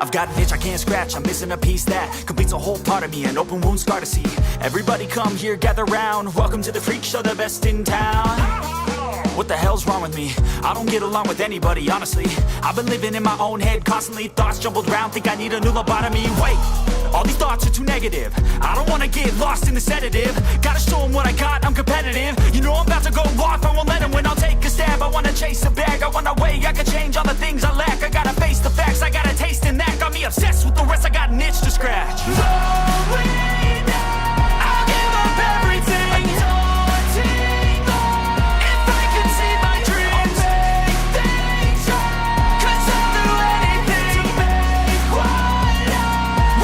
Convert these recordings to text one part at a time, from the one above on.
I've got an itch I can't scratch, I'm missing a piece that completes a whole part of me, an open wound scar to see. Everybody come here, gather round, welcome to the freak show, the best in town. What the hell's wrong with me? I don't get along with anybody, honestly. I've been living in my own head constantly, thoughts jumbled round, think I need a new lobotomy. Wait, all these thoughts are too negative. I don't wanna get lost in the sedative. Gotta show them what I got, I'm competitive. You know I'm about to go off, I won't let them win, I'll take a stab. I wanna chase a bag, I wanna weigh, I can change all the things I lack. I gotta face the facts, I got a taste in that. Got me obsessed with the rest, I got an itch to scratch. Rolling down, I'll give up everything. Daunting thought, if I could see my dreams, I'll make things right. 'Cause I'll do anything to make what I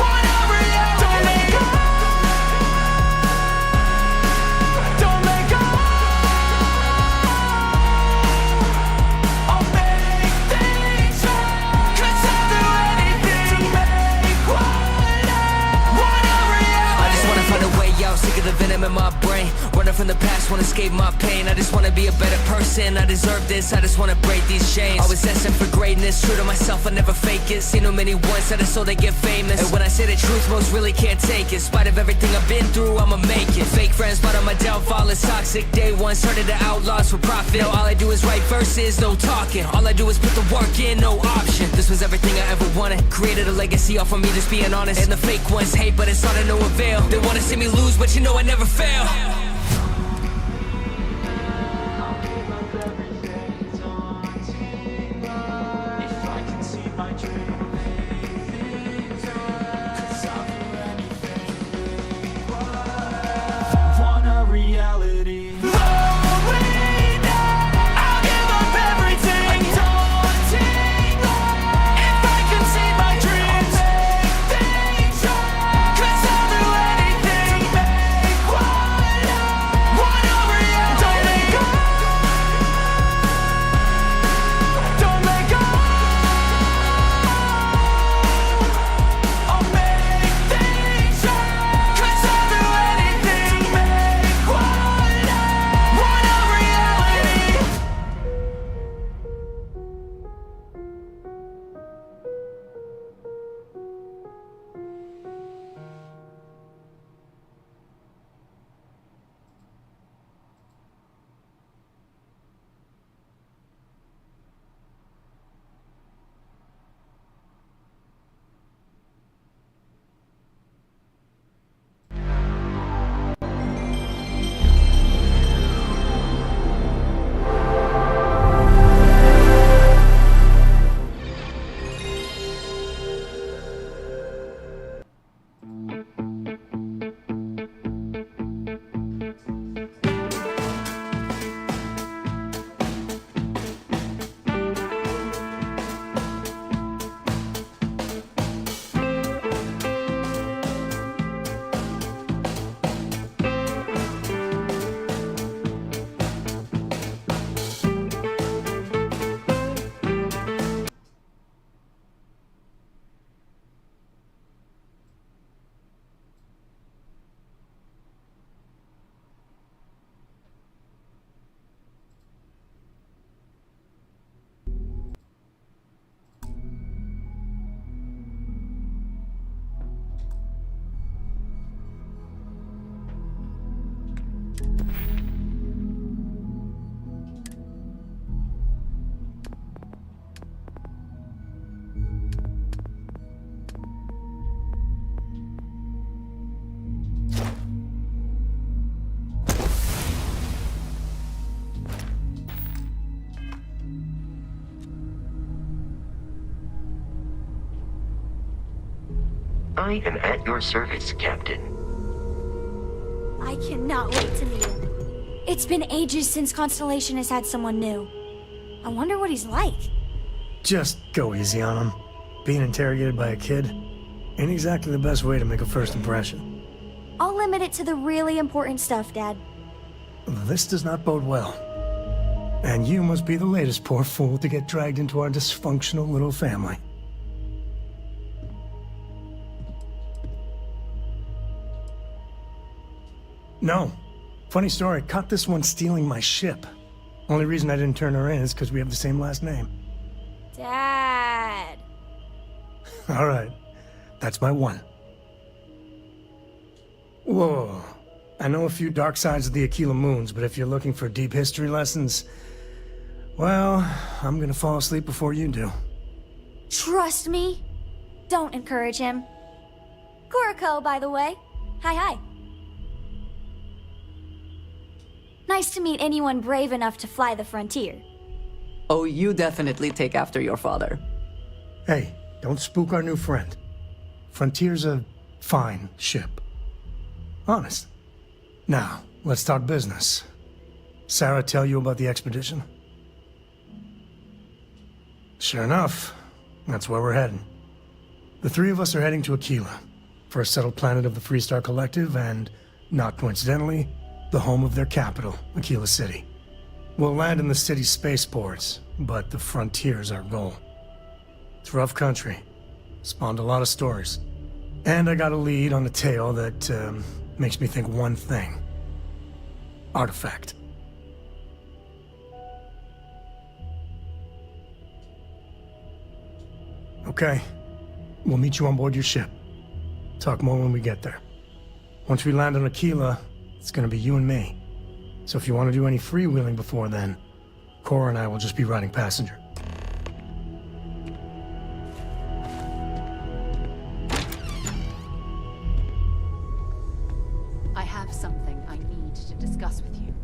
want a reality. Don't let go, don't let go. I'll make things right. 'Cause I'll do anything to make what I want a reality. I just wanna find a way out, sick of the venom in my brain. Running from the past, wanna escape my pain. I just wanna be a better person, I deserve this. I just wanna break these chains. Always asking for greatness, true to myself, I never fake it. Seen too many once, that is so they get famous. And when I say the truth, most really can't take it. In spite of everything I've been through, I'ma make it. Fake friends, but on my downfall is toxic. Day one, started to outlaws for profit. Now all I do is write verses, no talking. All I do is put the work in, no option. This was everything I ever wanted. Created a legacy off of me, just being honest. And the fake ones hate, but it's all to no avail. They wanna see me lose, but you know I never fail. I am at your service, Captain. I cannot wait to meet him. It's been ages since Constellation has had someone new. I wonder what he's like. Just go easy on him. Being interrogated by a kid ain't exactly the best way to make a first impression. I'll limit it to the really important stuff, Dad. This does not bode well. And you must be the latest poor fool to get dragged into our dysfunctional little family. No. Funny story, caught this one stealing my ship. Only reason I didn't turn her in is because we have the same last name. Dad. All right. That's my one. Whoa. I know a few dark sides of the Aquila Moons, but if you're looking for deep history lessons, well, I'm gonna fall asleep before you do. Trust me. Don't encourage him. Kuriko, by the way. Hi. Nice to meet anyone brave enough to fly the frontier. Oh, you definitely take after your father. Hey, don't spook our new friend. Frontier's a fine ship. Honest. Now, let's talk business. Sarah tell you about the expedition? Sure enough, that's where we're heading. The three of us are heading to Aquila, first settled planet of the Freestar Collective and, not coincidentally, the home of their capital, Aquila City. We'll land in the city's spaceports, but the frontier's our goal. It's rough country. Spawned a lot of stories. And I got a lead on a tale that makes me think one thing. Artifact. Okay. We'll meet you on board your ship. Talk more when we get there. Once we land on Aquila, it's gonna be you and me. So if you want to do any freewheeling before then, Cora and I will just be riding passenger. I have something I need to discuss with you.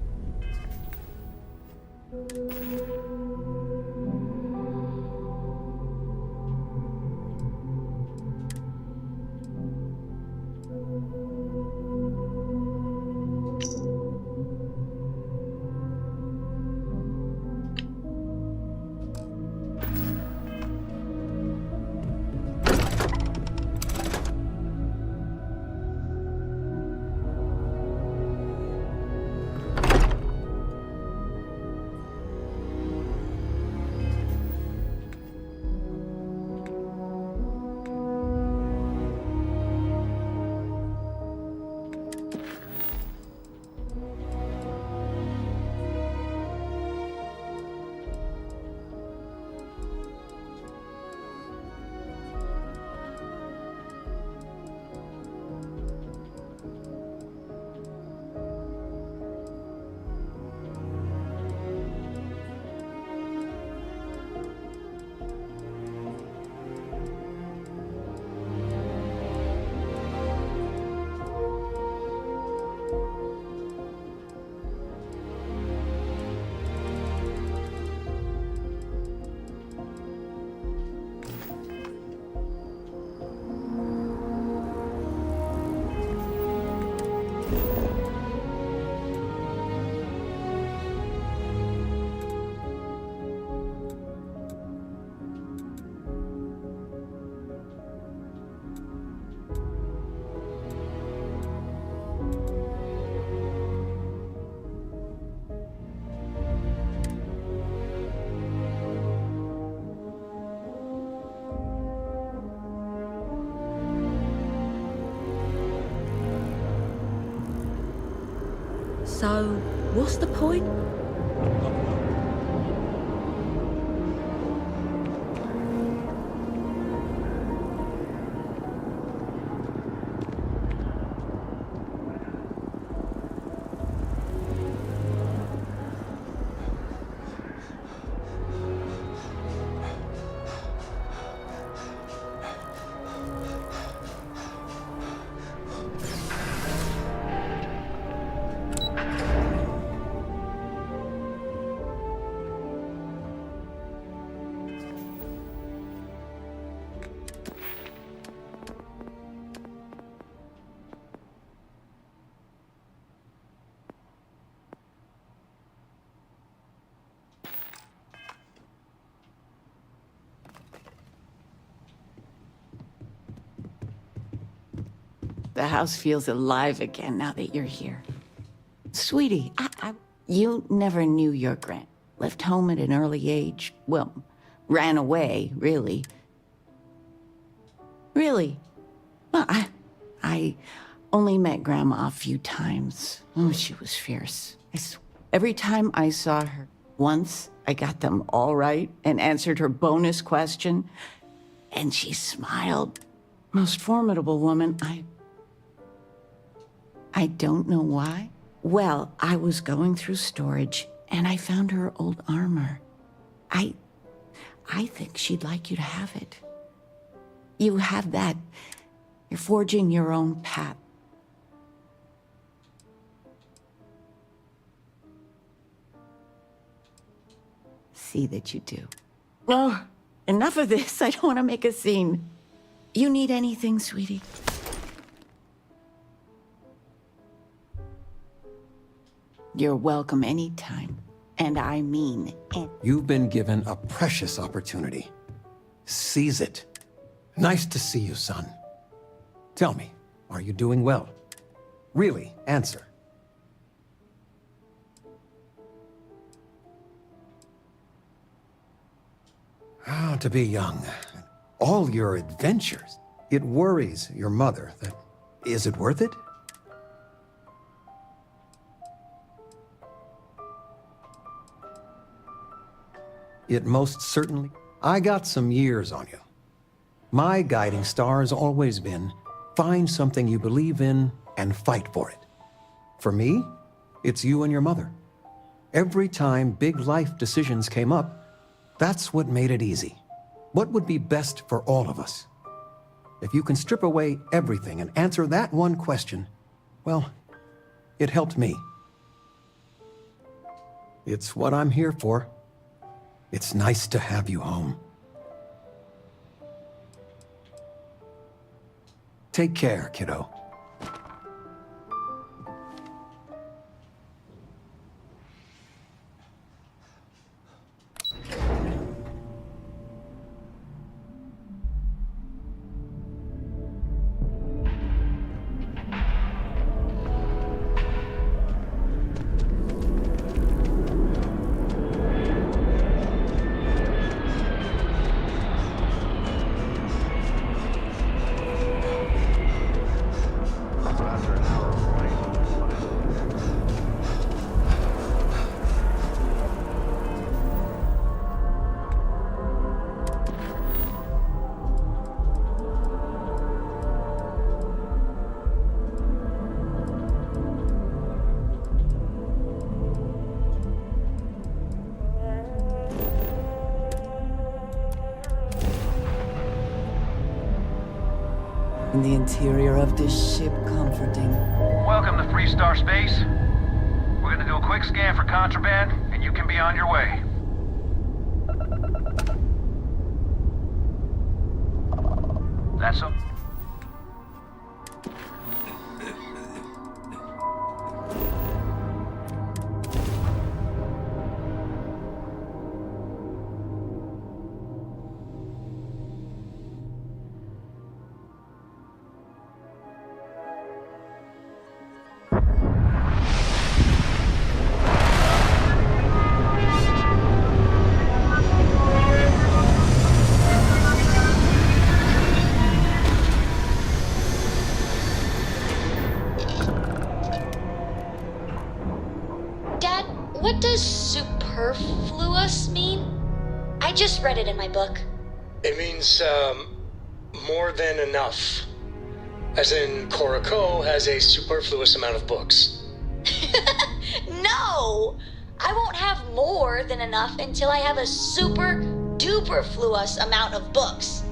So, what's the point? The house feels alive again now that you're here. Sweetie, you never knew your grand. Left home at an early age. Well, ran away, really. Really? Well, I only met Grandma a few times. Oh, she was fierce. Every time I saw her, once I got them all right and answered her bonus question, And she smiled. Most formidable woman. I don't know why. Well, I was going through storage and I found her old armor. I think she'd like you to have it. You have that. You're forging your own path. See that you do. Oh, enough of this. I don't want to make a scene. You need anything, sweetie? You're welcome anytime. And I mean it. You've been given a precious opportunity. Seize it. Nice to see you, son. Tell me, are you doing well? Really, answer. Ah, to be young. All your adventures. It worries your mother that... Is it worth it? It most certainly... I got some years on you. My guiding star has always been, find something you believe in and fight for it. For me, it's you and your mother. Every time big life decisions came up, that's what made it easy. What would be best for all of us? If you can strip away everything and answer that one question, well, it helped me. It's what I'm here for. It's nice to have you home. Take care, kiddo. In the interior of this ship, comforting. Welcome to Freestar Space. We're gonna do a quick scan for contraband, and you can be on your way. That's all. What does superfluous mean? I just read it in my book. It means, more than enough. As in, Koroko has a superfluous amount of books. No! I won't have more than enough until I have a super duperfluous amount of books.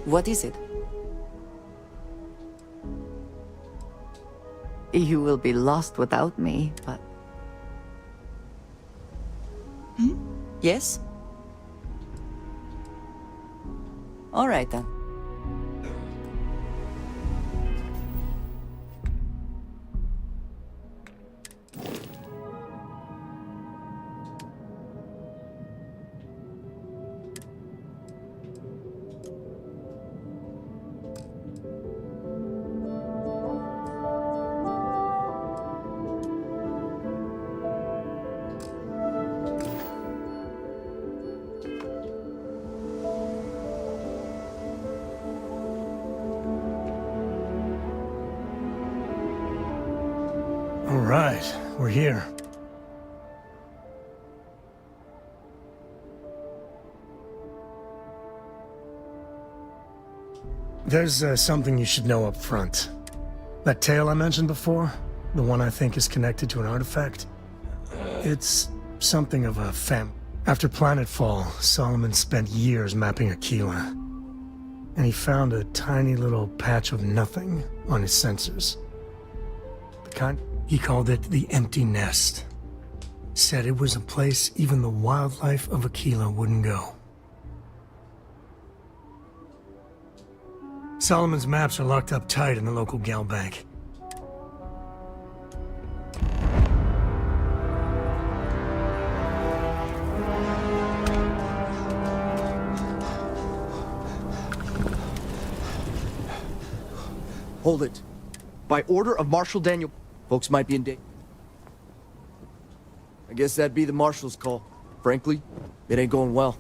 What is it? You will be lost without me, but... Yes? All right, then. All right, we're here. There's something you should know up front. That tale I mentioned before, the one I think is connected to an artifact, it's something of a After Planetfall, Solomon spent years mapping Aquila, and he found a tiny little patch of nothing on his sensors. The kind he called it the Empty Nest. Said it was a place even the wildlife of Aquila wouldn't go. Solomon's maps are locked up tight in the local gal bank. Hold it. By order of Marshal Daniel, folks might be in danger. I guess that'd be the Marshal's call. Frankly, it ain't going well.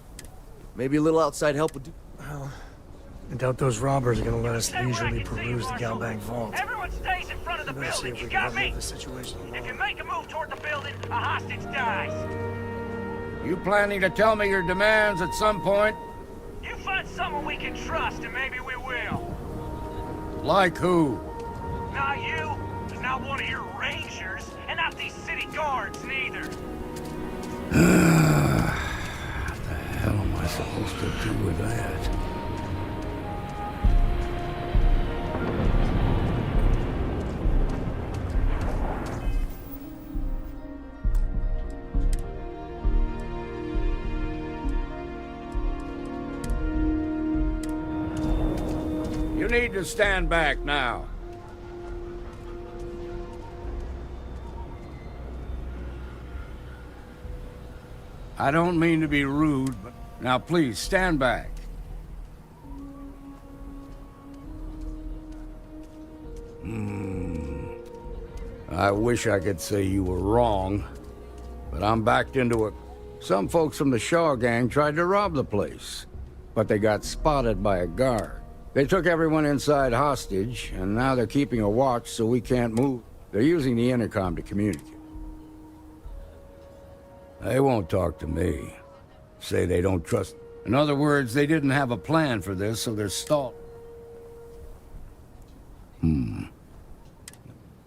Maybe a little outside help would do. Well, I doubt those robbers are gonna let us leisurely peruse the Galbank vault. Everyone stays in front of the Better see building. if You we can got me? remove the situation alone. If you make a move toward the building, a hostage dies. You planning to tell me your demands at some point? You find someone we can trust, and maybe we will. Like who? Not you, not one of your rangers, and not these city guards, neither. What the hell am I supposed to do with that? You need to stand back now. I don't mean to be rude, but now please stand back. I wish I could say you were wrong, but I'm backed into it. Some folks from the Shaw gang tried to rob the place, but they got spotted by a guard. They took everyone inside hostage, and now they're keeping a watch so we can't move. They're using the intercom to communicate. They won't talk to me. Say they don't trust. In other words, they didn't have a plan for this, so they're stalled.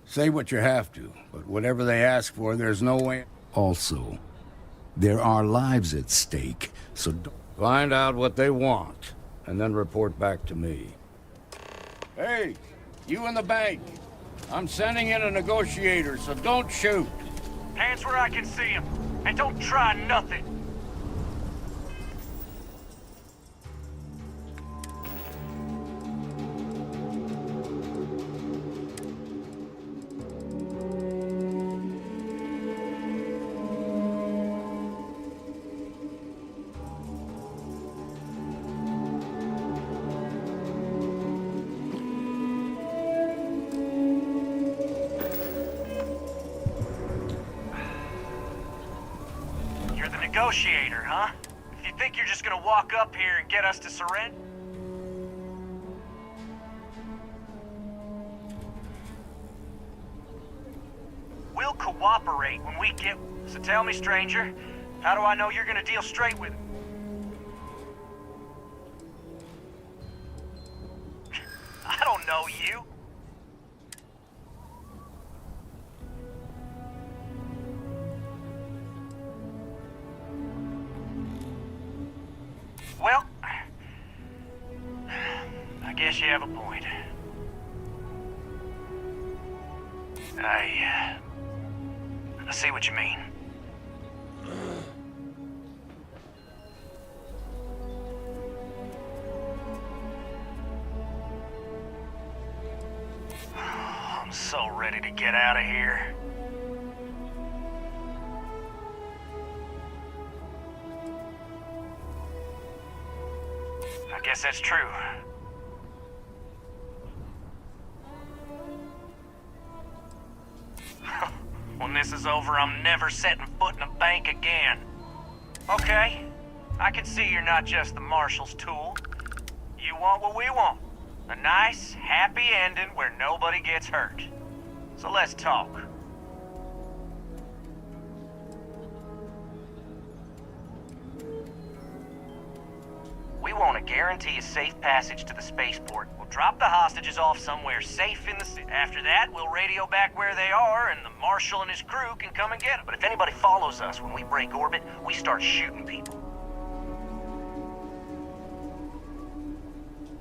Say what you have to, but whatever they ask for, there's no way. Also, there are lives at stake, so find out what they want, and then report back to me. Hey, you in the bank. I'm sending in a negotiator, so don't shoot. Hands where I can see him, and don't try nothing. Negotiator, huh? You think you're just gonna walk up here and get us to surrender? We'll cooperate when we get... So tell me, stranger, how do I know you're gonna deal straight with it? I don't know you. Well, I guess you have a point. I see what you mean. I'm so ready to get out of here. I guess that's true. When this is over, I'm never setting foot in a bank again. Okay, I can see you're not just the Marshal's tool. You want what we want. A nice, happy ending where nobody gets hurt. So let's talk. We want to guarantee a safe passage to the spaceport. We'll drop the hostages off somewhere safe in the city. After that, we'll radio back where they are, and the Marshal and his crew can come and get them. But if anybody follows us when we break orbit, we start shooting people.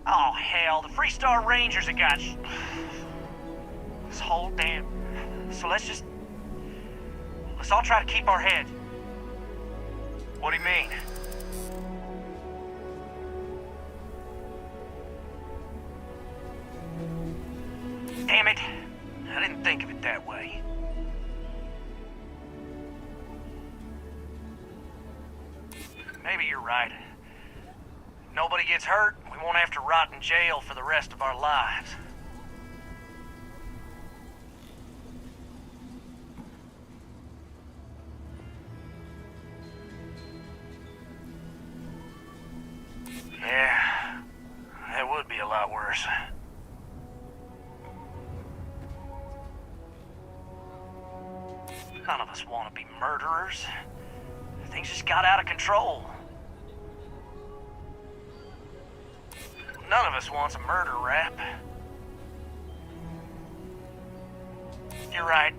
Oh, hell, the Freestar Rangers have got this whole damn... So let's all try to keep our heads. What do you mean? Damn it. I didn't think of it that way. Maybe you're right. If nobody gets hurt, we won't have to rot in jail for the rest of our lives. Yeah, that would be a lot worse. None of us want to be murderers. Things just got out of control. None of us wants a murder rap. You're right.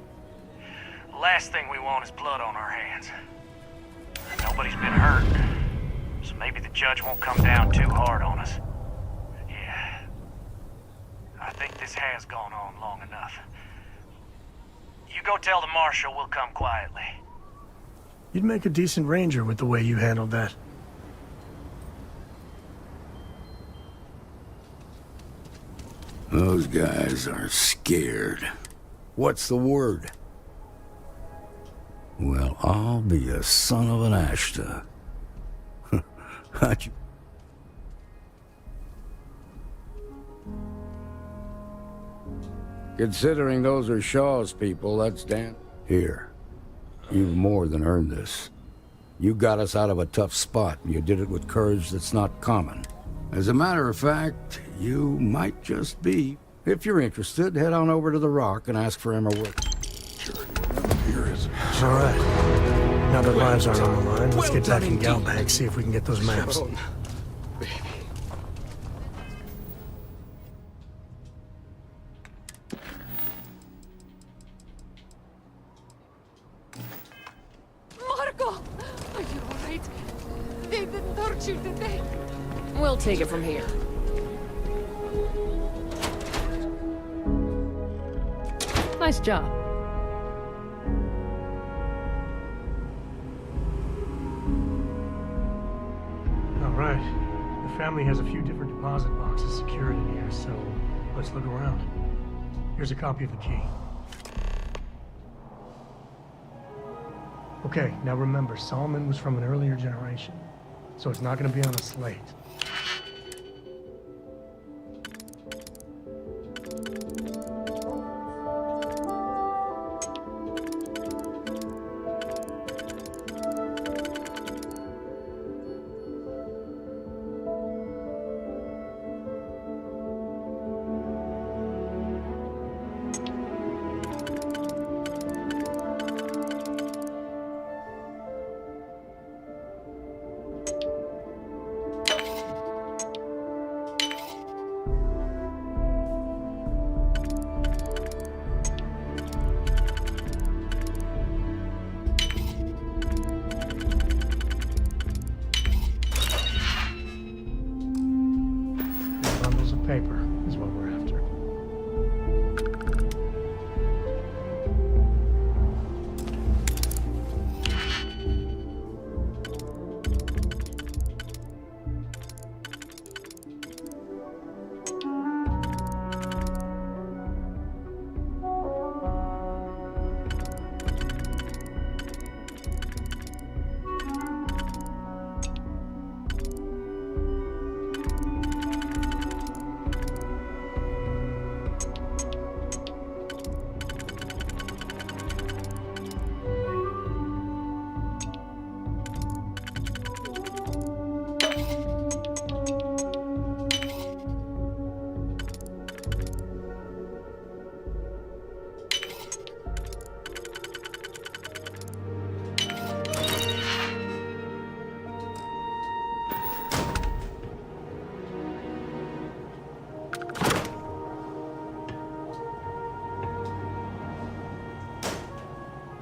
The last thing we want is blood on our hands. Nobody's been hurt, so maybe the judge won't come down too hard on us. Yeah. I think this has gone on long enough. You go tell the Marshal we'll come quietly. You'd make a decent ranger with the way you handled that. Those guys are scared. What's the word? Well, I'll be a son of an Ashta. How'd you... Considering those are Shaw's people, that's damn... Here. You've more than earned this. You got us out of a tough spot, and you did it with courage that's not common. As a matter of fact, you might just be. If you're interested, head on over to the Rock and ask for Emma Wood. Here it is. All right. Now that lives aren't on the line, let's get back in Galbag, see if we can get those maps. Marco! Are you alright? They didn't hurt you, did they? We'll take it from here. Nice job. All right. The family has a few different deposit boxes secured in here, so let's look around. Here's a copy of the key. Okay, now remember, Solomon was from an earlier generation, so it's not going to be on a slate.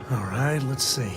All right, let's see.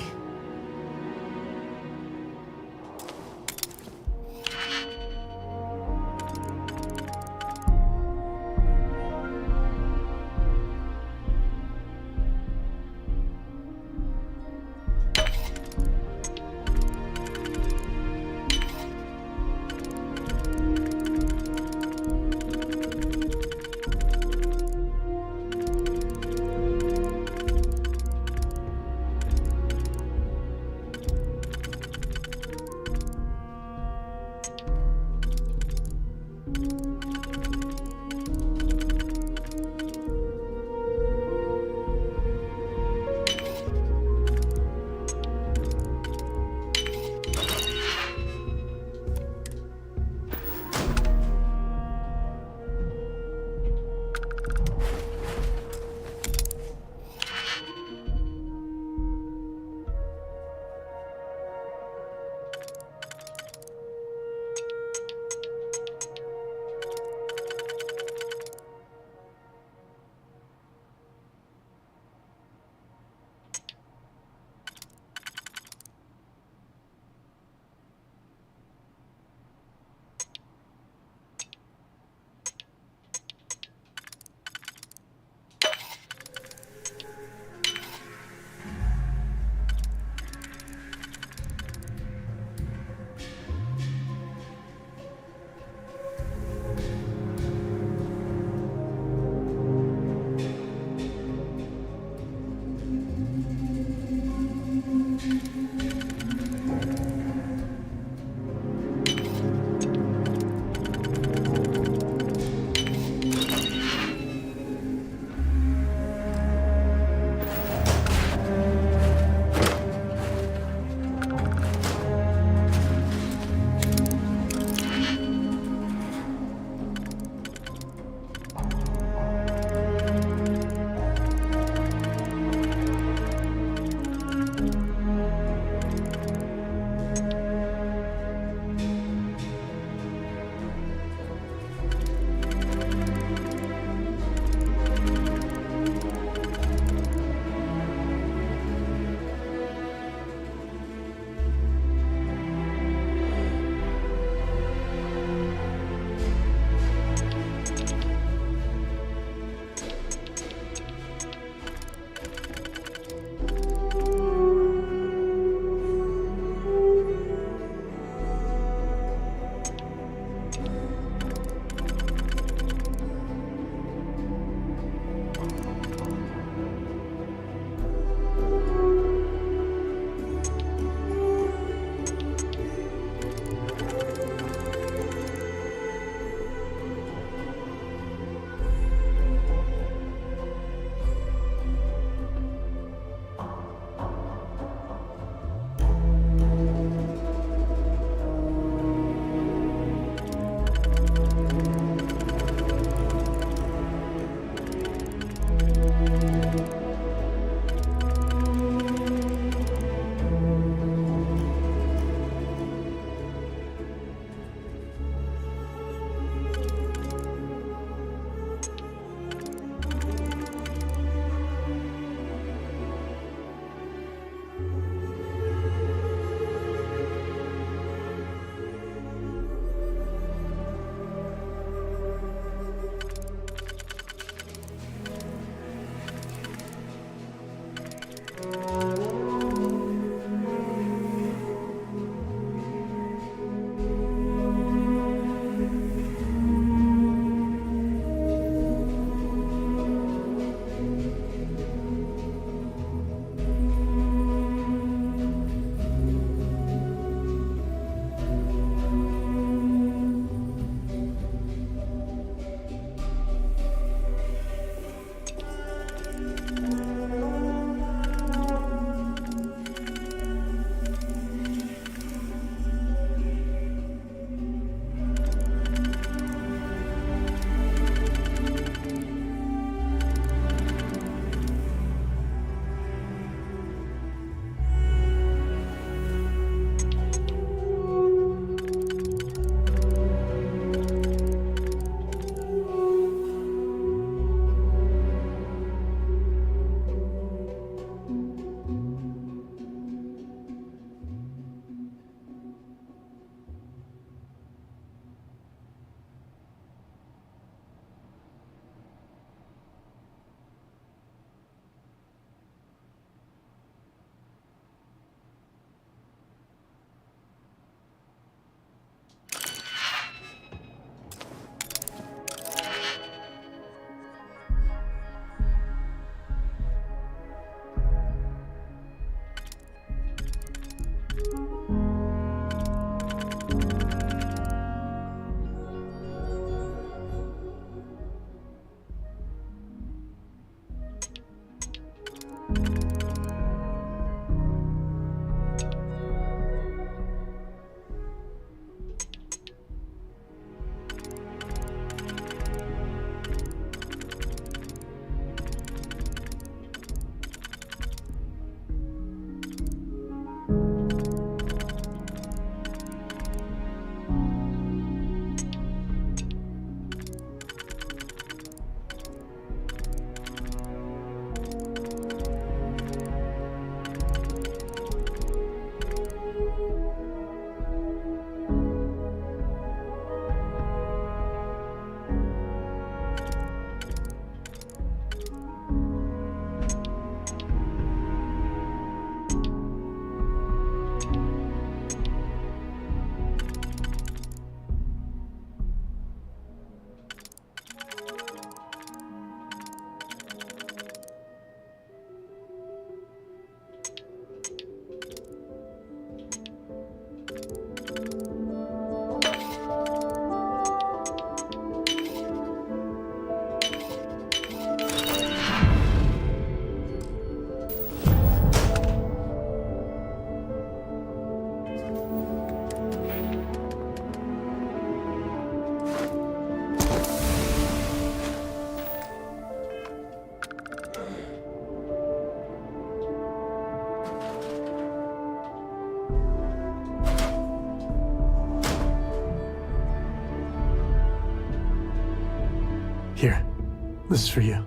This is for you.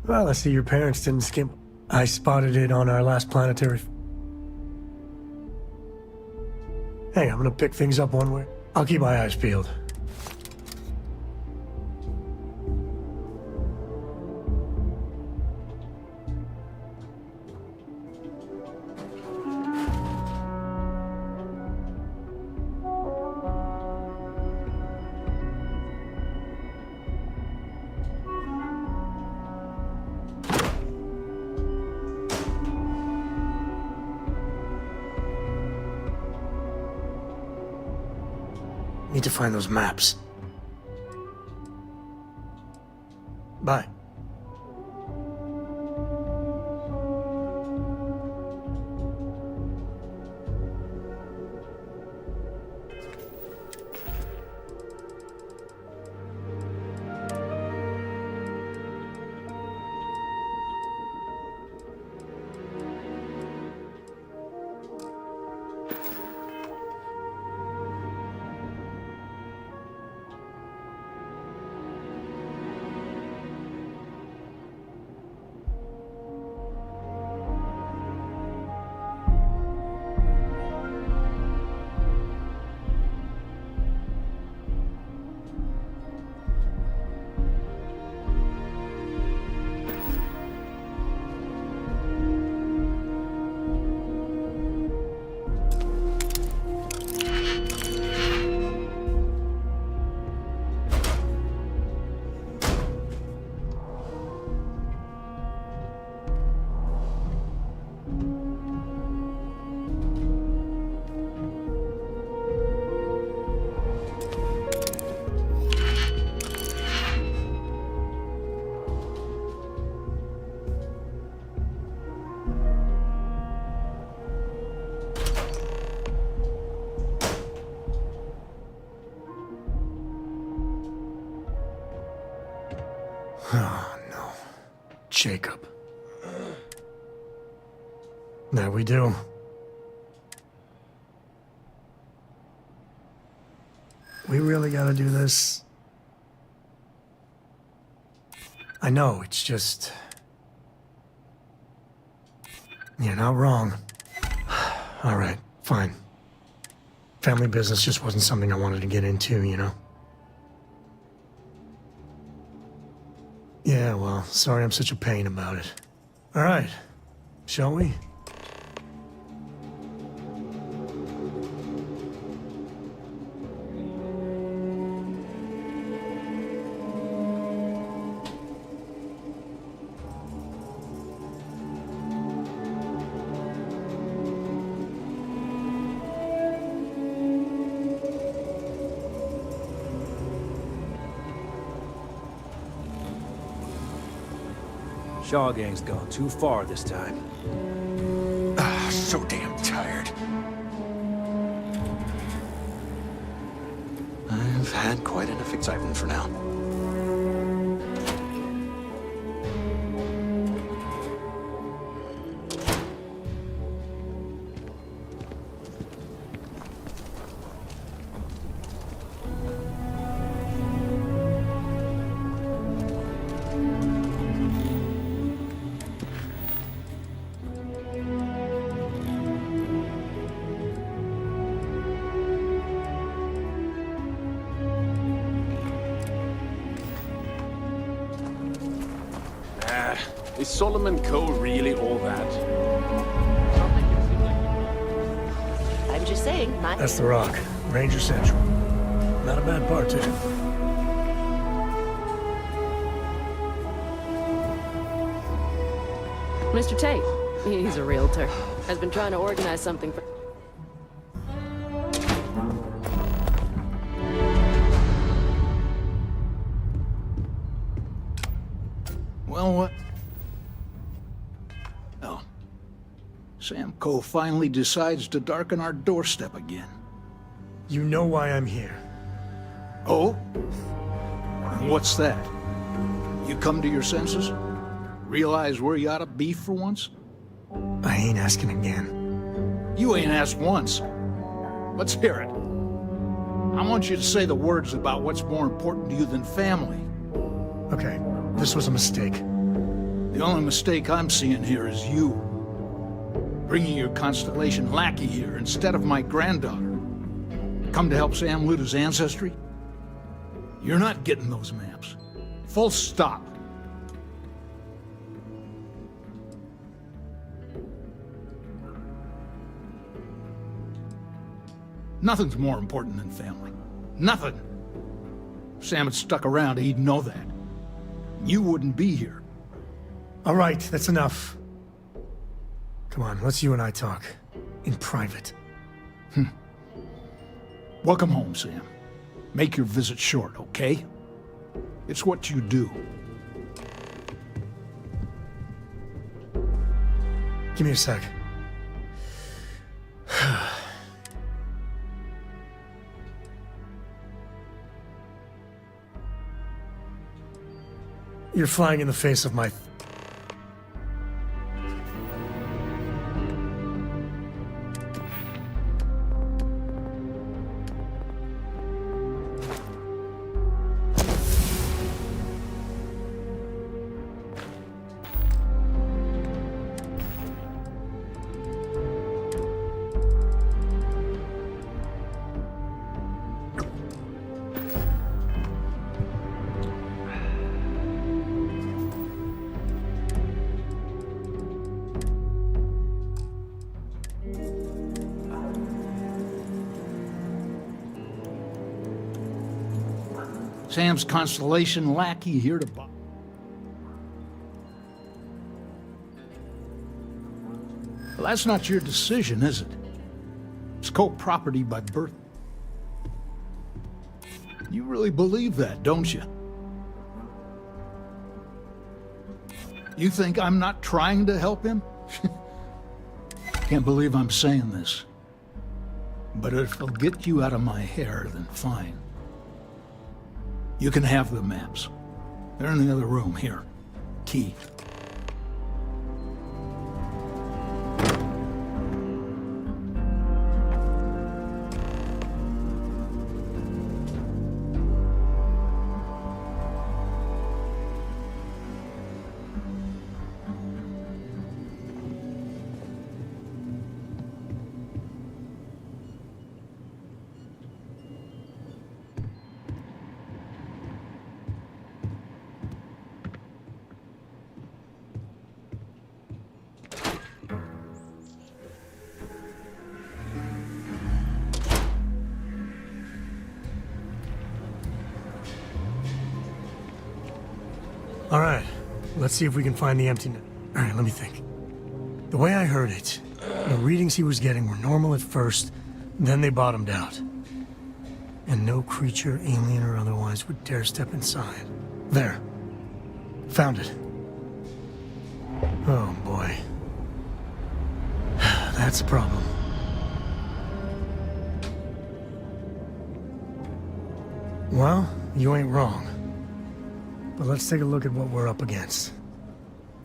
Well, I see your parents didn't skimp. I spotted it on our last planetary... Hey, I'm gonna pick things up one way. I'll keep my eyes peeled. Need to find those maps. Bye. Oh, no. Jacob. There we do. We really gotta do this? I know, it's just... You're not wrong. Alright, fine. Family business just wasn't something I wanted to get into, you know? Yeah, well, sorry I'm such a pain about it. Alright, shall we? Shaw Gang's gone too far this time. So damn tired. I've had quite enough excitement for now. Is Solomon Co. really all that? I'm just saying, That's the Rock. Ranger Central. Not a bad part, too. Mr. Tate, he's a realtor, has been trying to organize something for... Well, what? Oh. Sam Coe finally decides to darken our doorstep again. You know why I'm here. Oh? And what's that? You come to your senses? Realize where you ought to be for once? I ain't asking again. You ain't asked once. Let's hear it. I want you to say the words about what's more important to you than family. Okay, this was a mistake. The only mistake I'm seeing here is you. Bringing your Constellation lackey here instead of my granddaughter. Come to help Sam loot his ancestry? You're not getting those maps. Full stop. Nothing's more important than family. Nothing. If Sam had stuck around, he'd know that. You wouldn't be here. All right, that's enough. Come on, let's you and I talk. In private. Welcome home, Sam. Make your visit short, okay? It's what you do. Give me a sec. You're flying in the face of my... Sam's Constellation lackey here to buy. Well, that's not your decision, is it? It's co-property by birth. You really believe that, don't you? You think I'm not trying to help him? Can't believe I'm saying this. But if it'll get you out of my hair, then fine. You can have the maps. They're in the other room, here. Key. All right, let's see if we can find the empty net. All right, let me think. The way I heard it, the readings he was getting were normal at first, then they bottomed out. And no creature, alien or otherwise, would dare step inside. There. Found it. Oh, boy. That's a problem. Well, you ain't wrong. But let's take a look at what we're up against.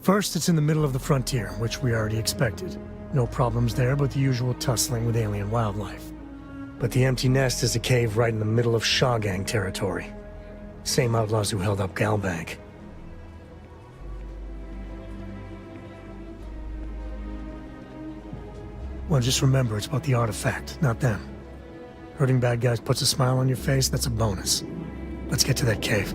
First, it's in the middle of the frontier, which we already expected. No problems there, but the usual tussling with alien wildlife. But the empty nest is a cave right in the middle of Shaw Gang territory. Same outlaws who held up Galbank. Well, just remember, it's about the artifact, not them. Hurting bad guys puts a smile on your face, that's a bonus. Let's get to that cave.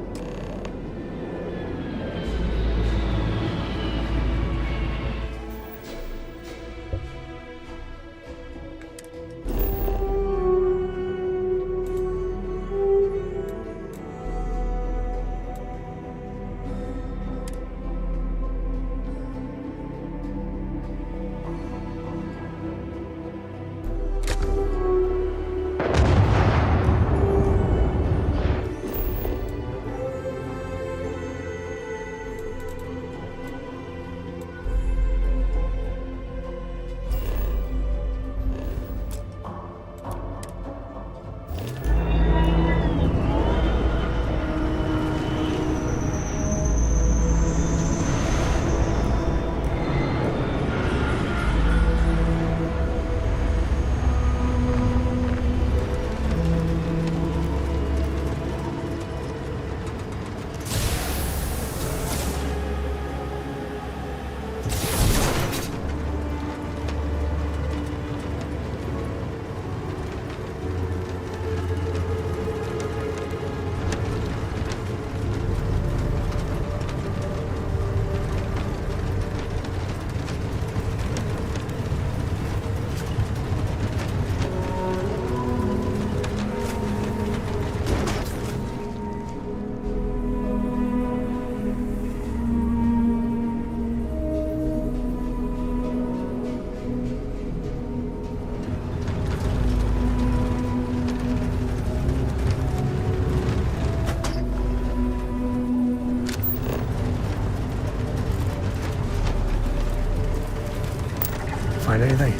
Find anything?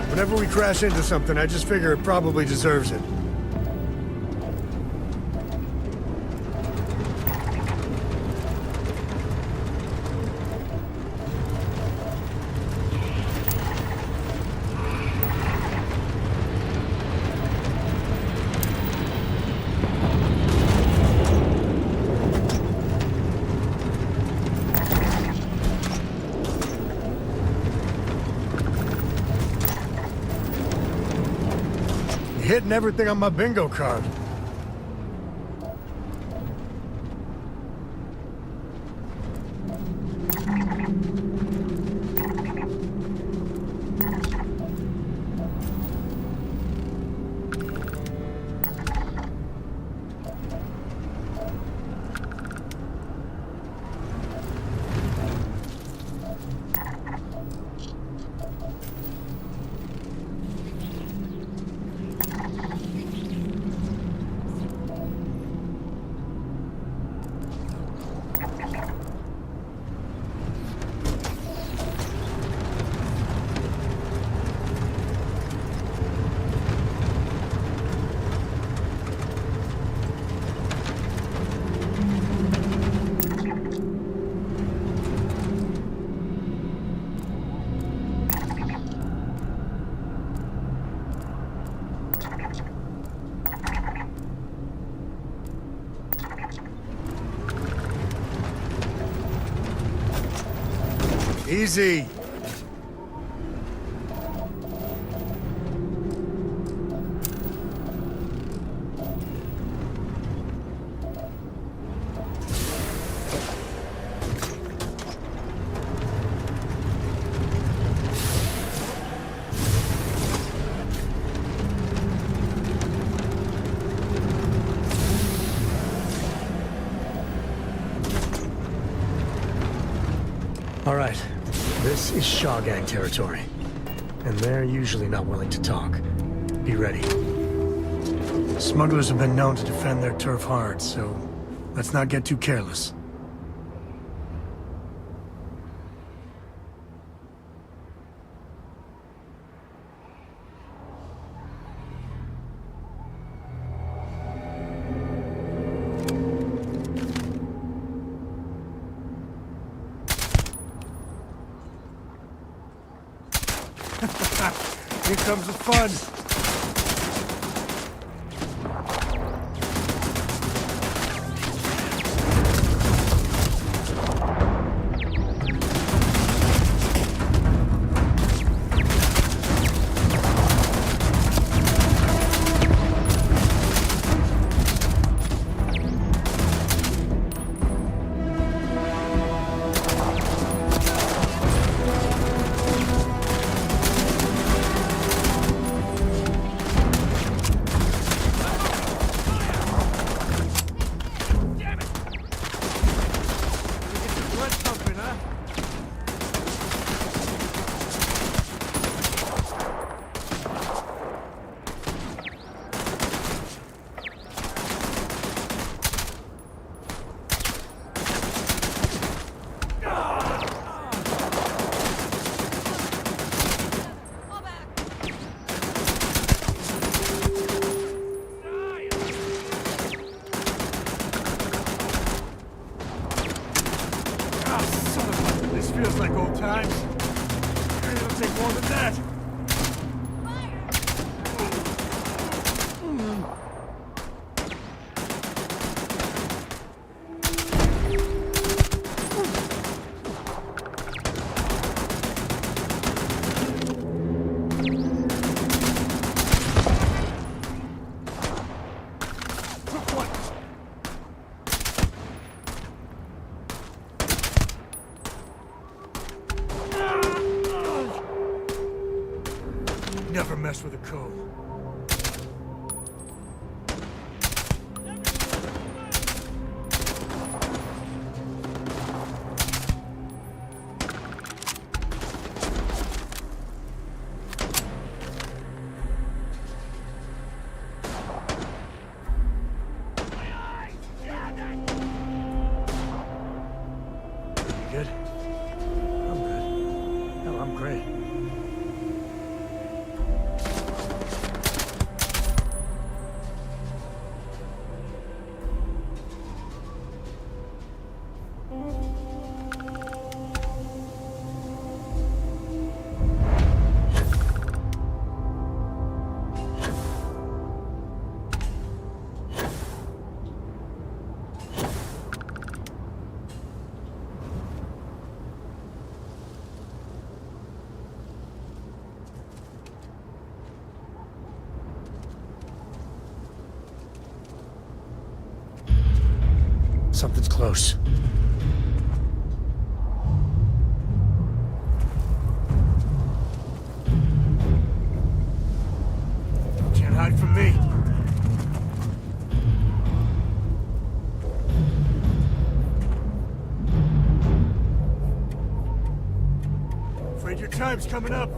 Whenever we crash into something, I just figure it probably deserves it. Hitting everything on my bingo card. Easy. All right. This is Shaw Gang territory, and they're usually not willing to talk. Be ready. Smugglers have been known to defend their turf hard, so let's not get too careless. Here comes the fun. Feels like old times. It'll take more than that. mess with a COE. Good? I'm good. No, I'm great. Something's close. Can't hide from me. Afraid your time's coming up.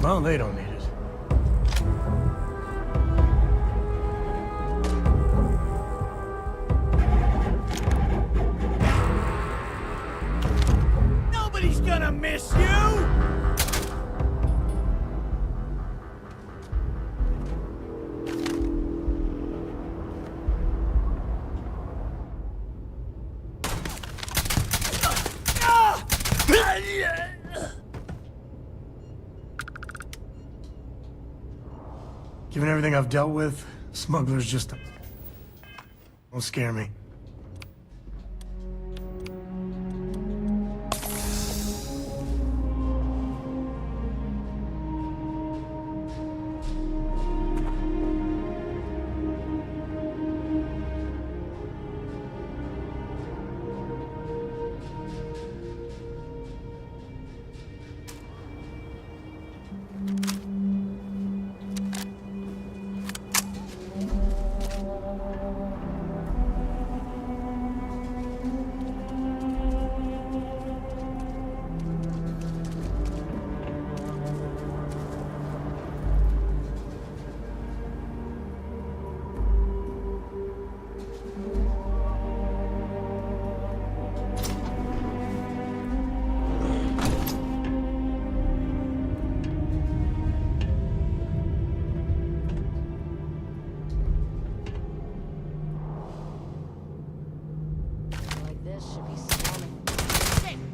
Well, they don't need it. Nobody's gonna miss you! Given everything I've dealt with, smugglers just don't scare me.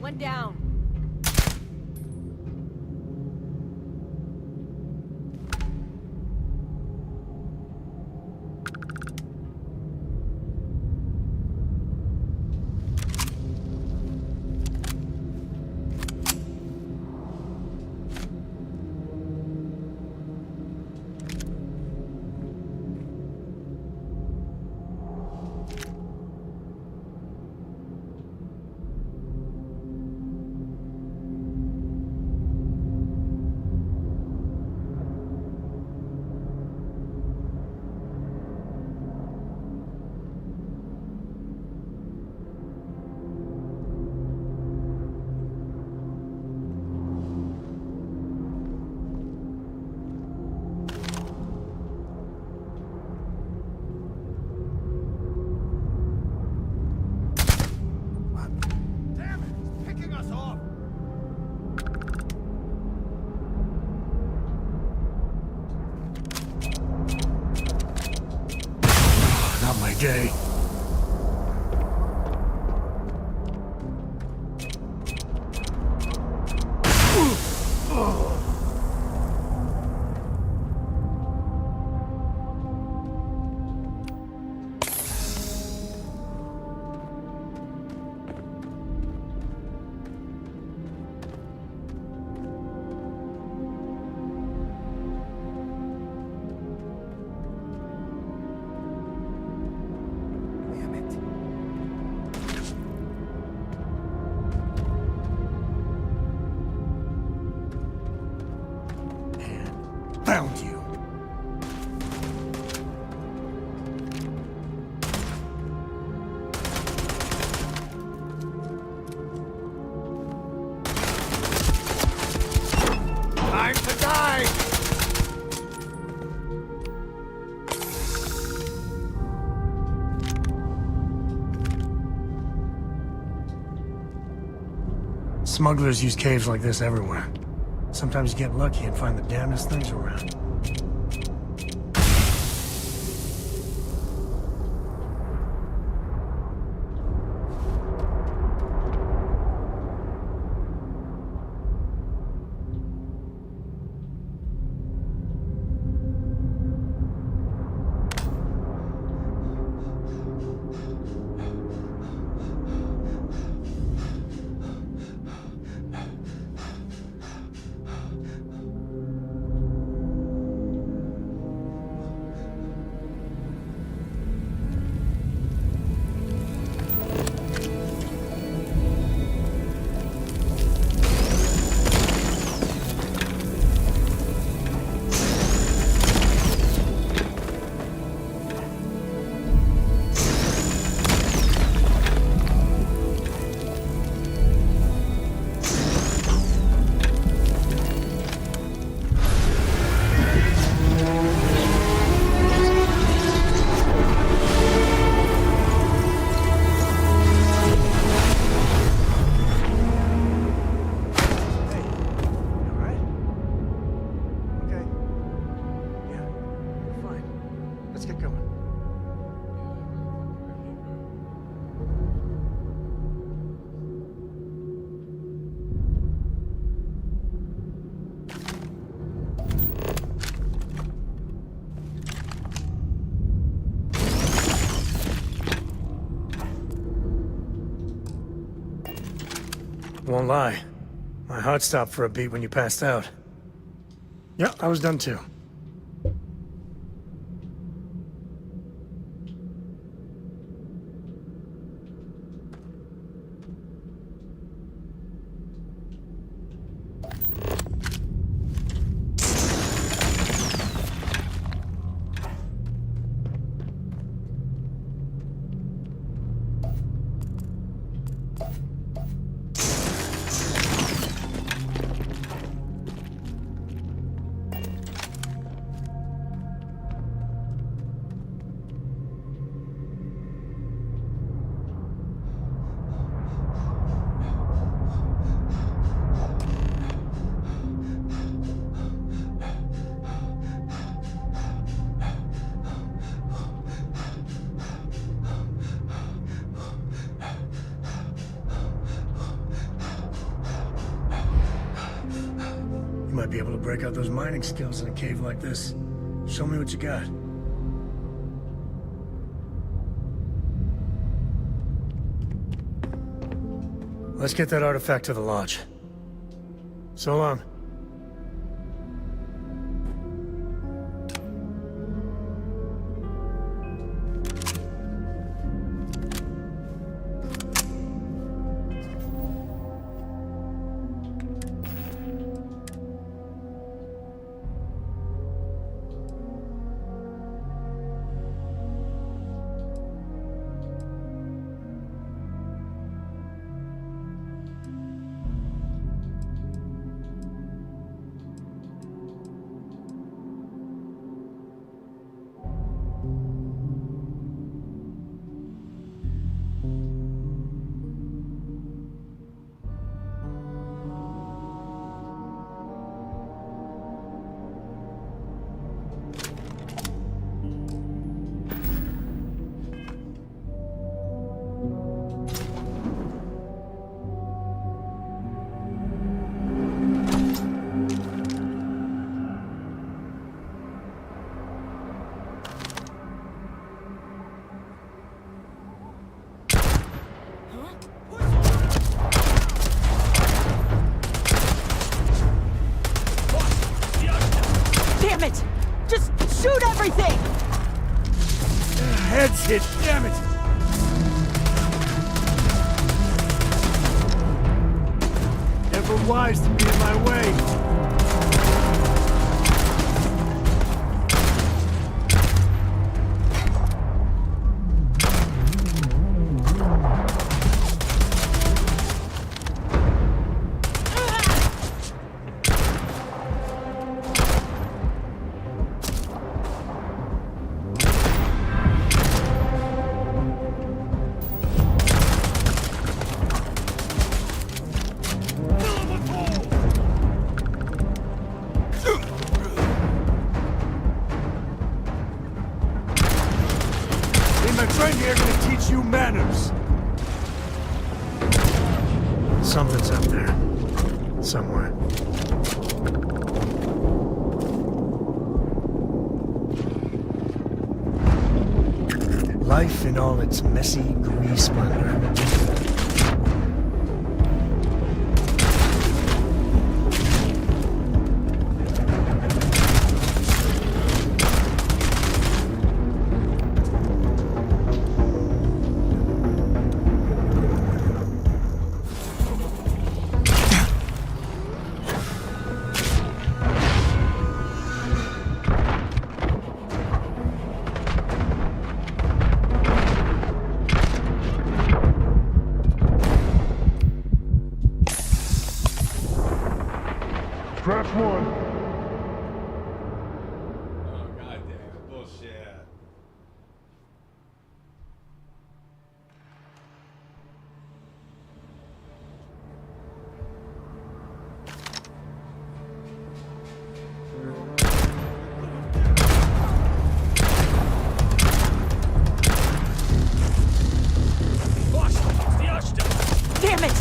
One down. day. Found you. Time to die! Smugglers use caves like this everywhere. Sometimes you get lucky and find the damnedest things around. Let's get going. Won't lie. My heart stopped for a beat when you passed out. Yeah, I was done too. You might be able to break out those mining skills in a cave like this. Show me what you got. Let's get that artifact to the lodge. So long. Damn it! Just shoot everything! Head's hit, damn it! Never wise to be in my way. My friend here gonna teach you manners. Something's up there. Somewhere. Life in all its messy, gooey splendor. Trap one. Oh, goddamn. Bullshit. Damn it!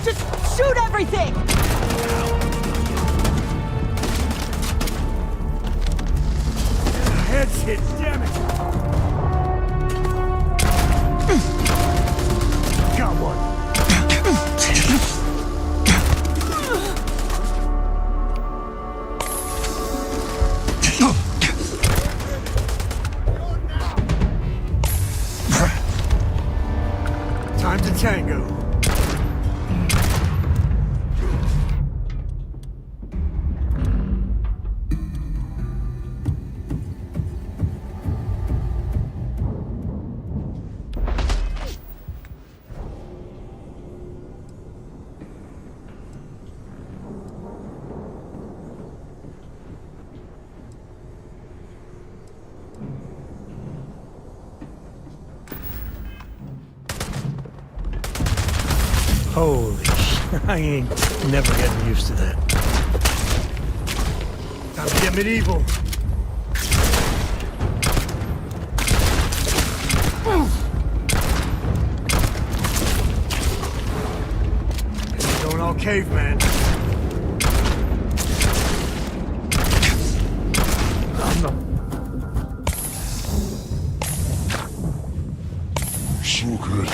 Just shoot everything! Head's hit, damn it! Got one. Time to tango. Holy sh! I ain't never getting used to that. Time to get medieval. Going all caveman. So good.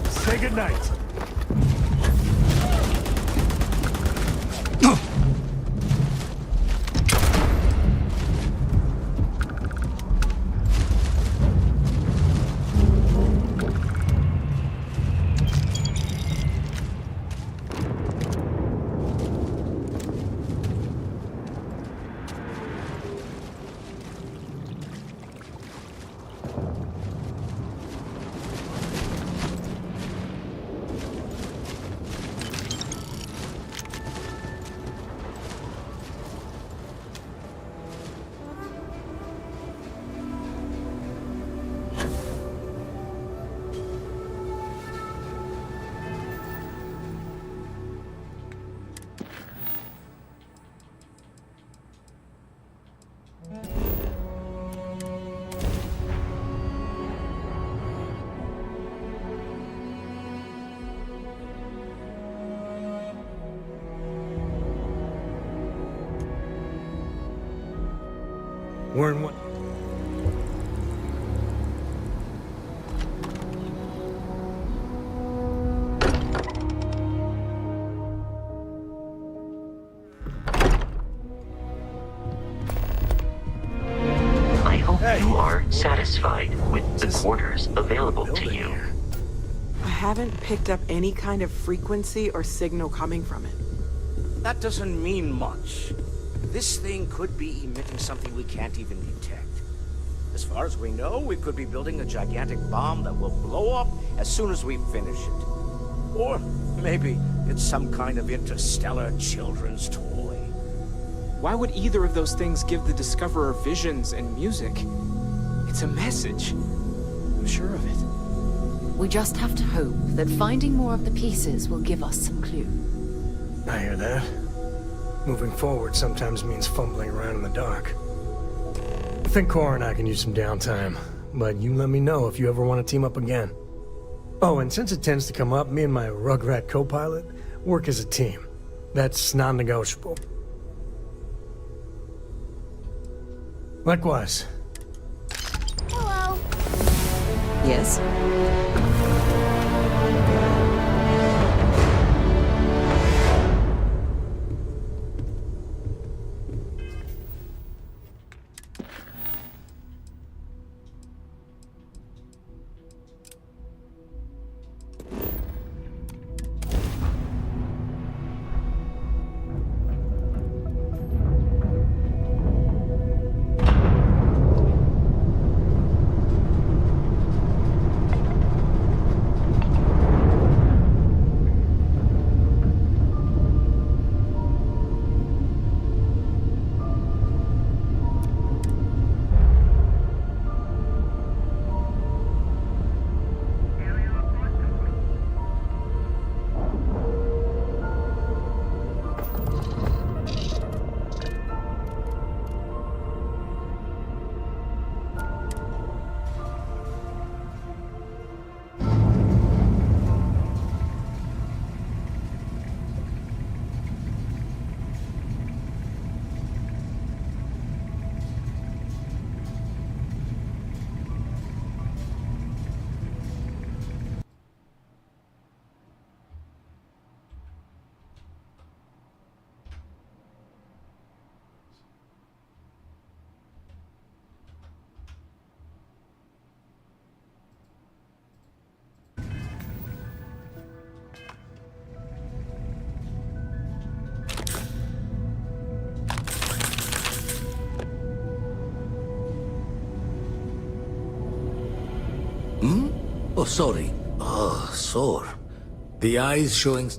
Say goodnight. We're in one. I hope you are satisfied with the quarters available to you. I haven't picked up any kind of frequency or signal coming from it. That doesn't mean much. This thing could be emitting something we can't even detect. As far as we know, we could be building a gigantic bomb that will blow up as soon as we finish it. Or maybe it's some kind of interstellar children's toy. Why would either of those things give the Discoverer visions and music? It's a message. I'm sure of it. We just have to hope that finding more of the pieces will give us some clue. I hear that. Moving forward sometimes means fumbling around in the dark. I think Cora and I can use some downtime, but you let me know if you ever want to team up again. Oh, and since it tends to come up, me and my Rugrat co-pilot work as a team. That's non-negotiable. Likewise. Hello. Yes? Oh, sorry. Oh, sore. The eyes showing...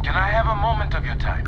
Can I have a moment of your time?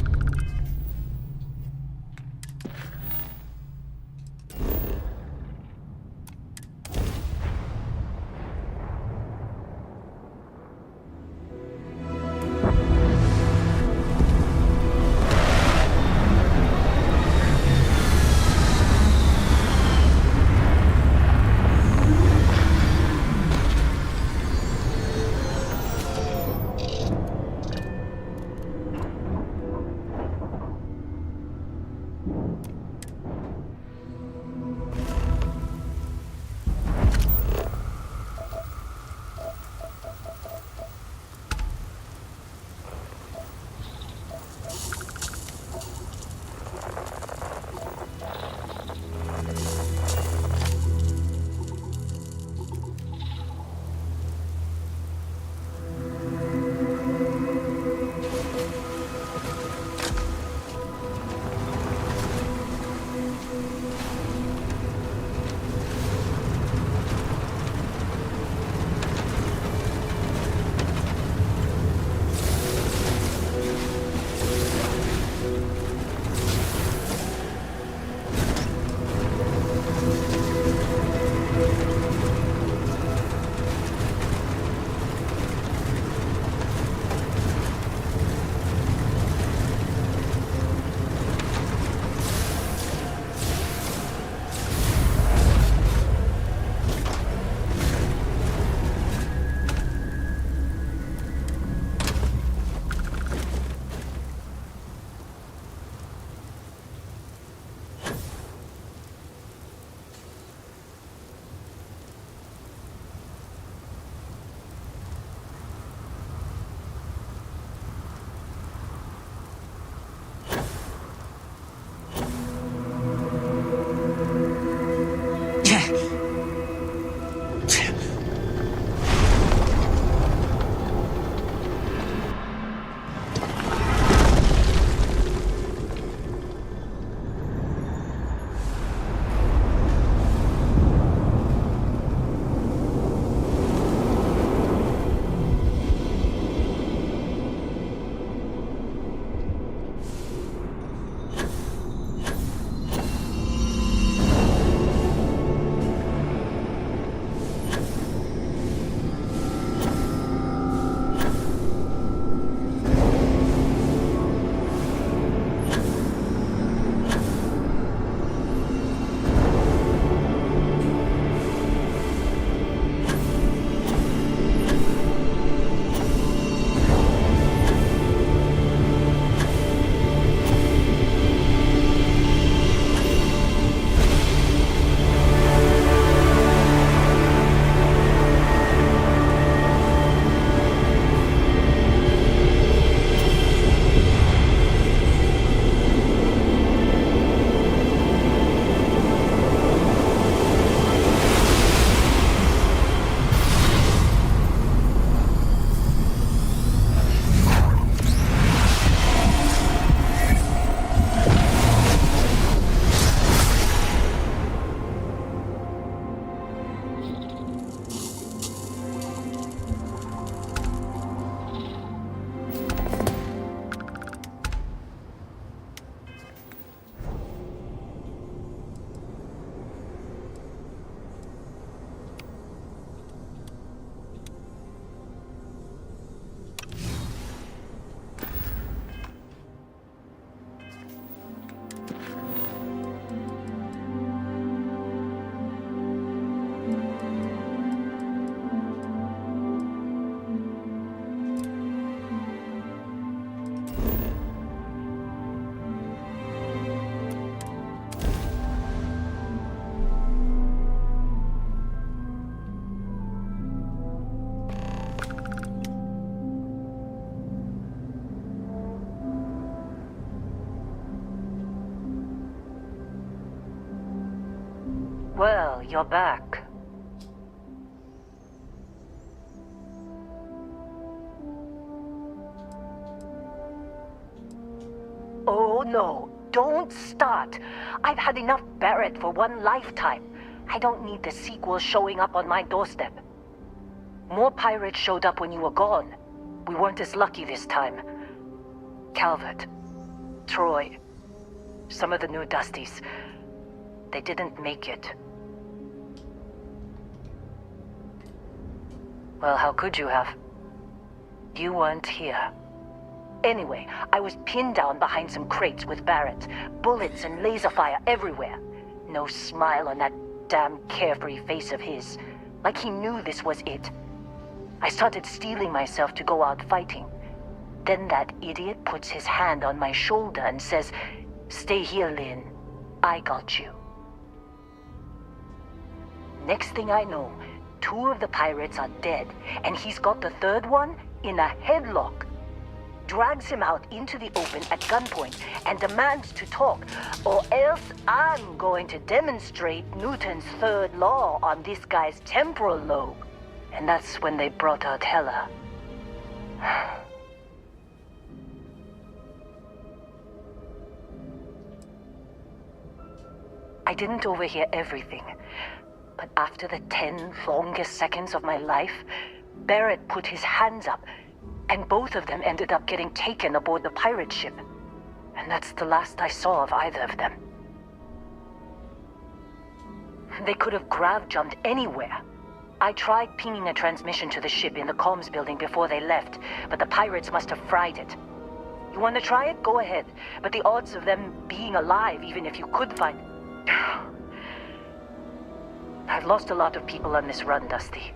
Well, you're back. Oh no, don't start. I've had enough Barrett for one lifetime. I don't need the sequel showing up on my doorstep. More pirates showed up when you were gone. We weren't as lucky this time. Calvert, Troy, some of the new Dusties, they didn't make it. Well, how could you have? You weren't here. Anyway, I was pinned down behind some crates with Barrett. Bullets and laser fire everywhere. No smile on that damn carefree face of his. Like he knew this was it. I started steeling myself to go out fighting. Then that idiot puts his hand on my shoulder and says, "Stay here, Lynn. I got you." Next thing I know, 2 of the pirates are dead, and he's got the 3rd one in a headlock. Drags him out into the open at gunpoint and demands to talk, or else I'm going to demonstrate Newton's 3rd law on this guy's temporal lobe. And that's when they brought out Hela. I didn't overhear everything, but after the 10 longest seconds of my life, Barrett put his hands up, and both of them ended up getting taken aboard the pirate ship. And that's the last I saw of either of them. They could have grav-jumped anywhere. I tried pinging a transmission to the ship in the comms building before they left, but the pirates must have fried it. You want to try it? Go ahead. But the odds of them being alive, even if you could find... I've lost a lot of people on this run, Dusty.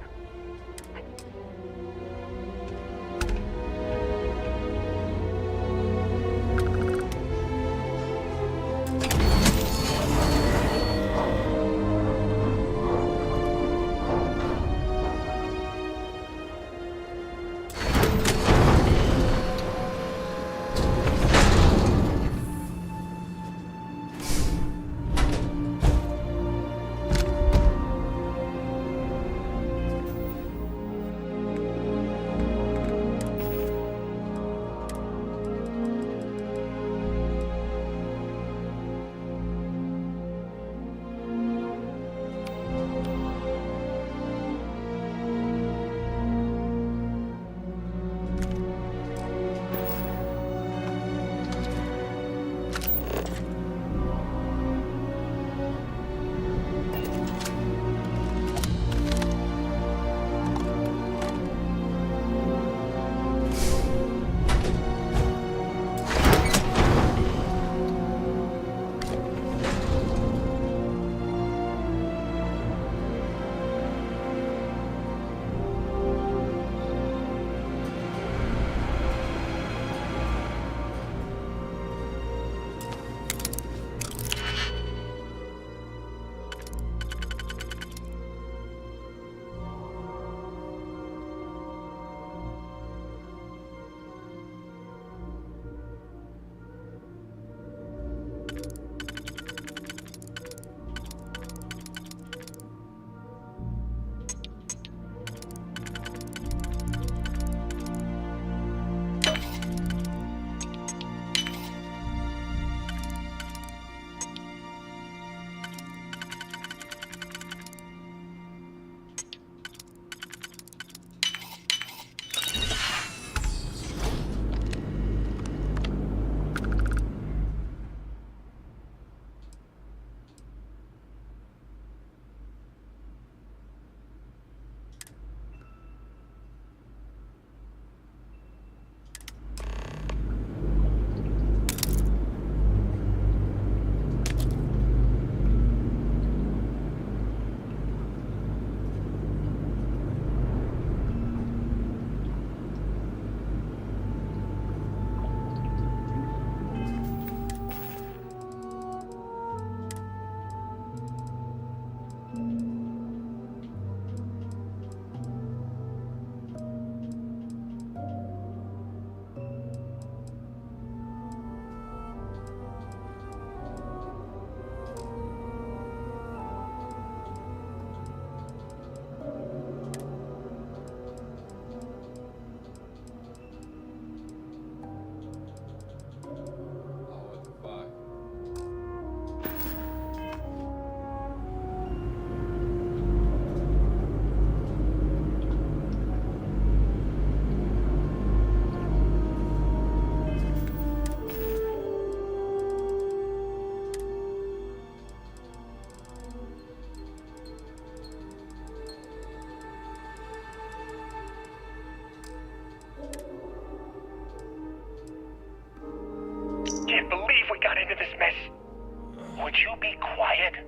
kid.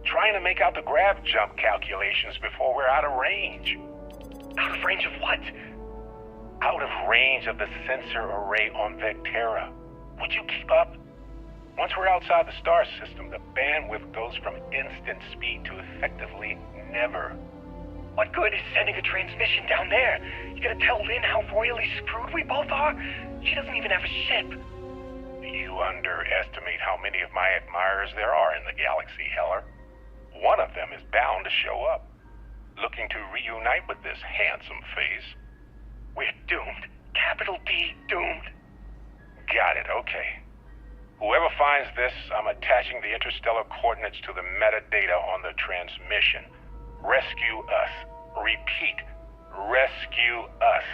Trying to make out the grav jump calculations before we're out of range. Out of range of what? Out of range of the sensor array on Vectera. Would you keep up? Once we're outside the star system, the bandwidth goes from instant speed to effectively never. What good is sending a transmission down there? You gonna tell Lynn how royally screwed we both are? She doesn't even have a ship. You underestimate how many of my admirers there are in the galaxy, Heller. One of them is bound to show up, looking to reunite with this handsome face. We're doomed. Capital D, doomed. Got it, okay. Whoever finds this, I'm attaching the interstellar coordinates to the metadata on the transmission. Rescue us. Repeat, rescue us.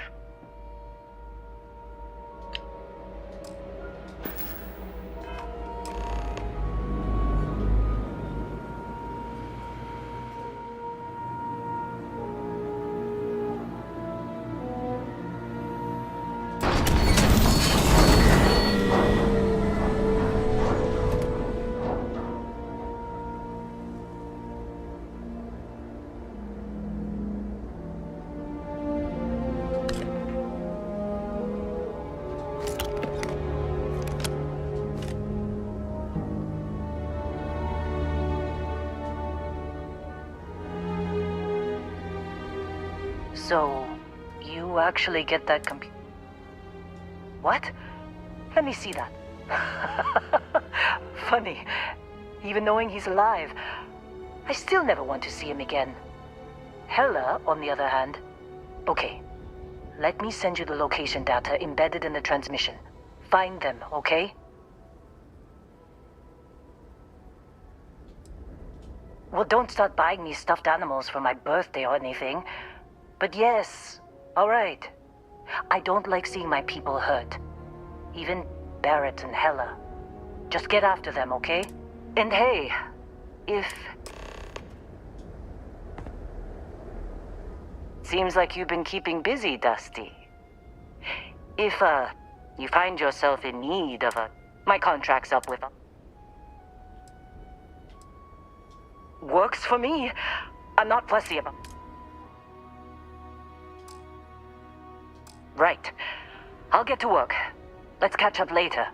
So, you actually get that computer? What? Let me see that. Funny. Even knowing he's alive, I still never want to see him again. Hella, on the other hand. Okay. Let me send you the location data embedded in the transmission. Find them, okay? Well, don't start buying me stuffed animals for my birthday or anything. But yes, all right. I don't like seeing my people hurt. Even Barrett and Hella. Just get after them, okay? And hey, if... Seems like you've been keeping busy, Dusty. If, you find yourself in need of a... My contract's up with... Works for me. I'm not fussy about... Right. I'll get to work. Let's catch up later.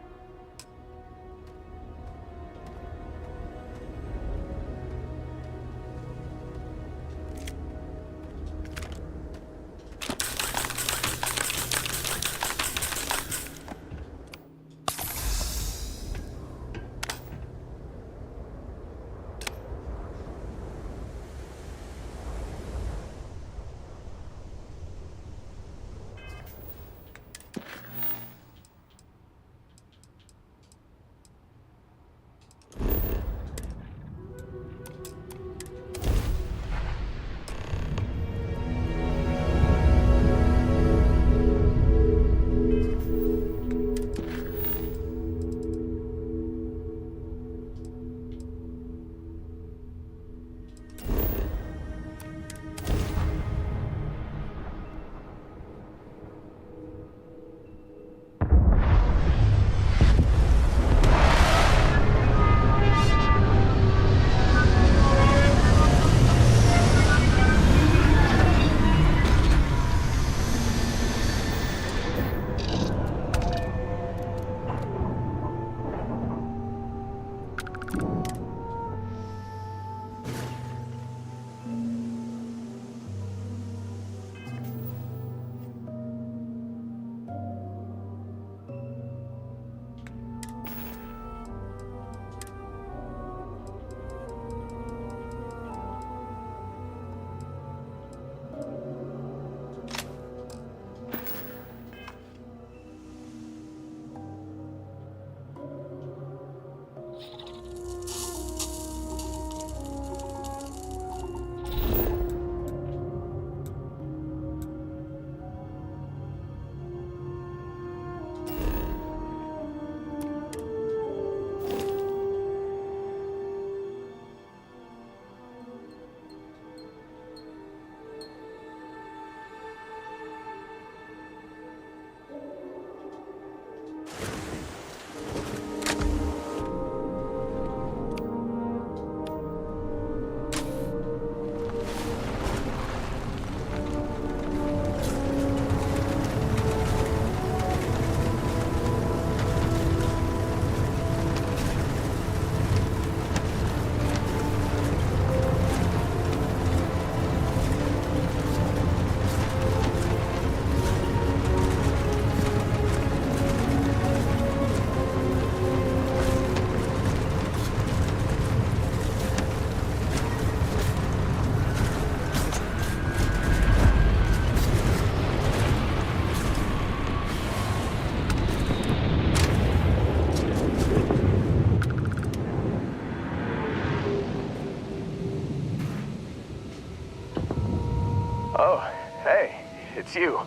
Oh, hey, it's you.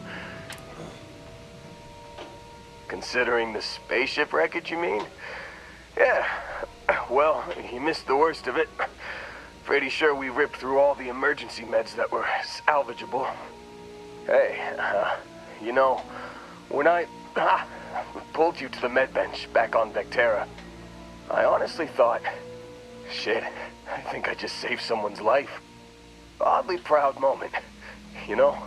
Considering the spaceship wreckage, you mean? Yeah, well, you missed the worst of it. Pretty sure we ripped through all the emergency meds that were salvageable. Hey, you know, when I pulled you to the med bench back on Vectera, I honestly thought, shit, I think I just saved someone's life. Oddly proud moment, you know?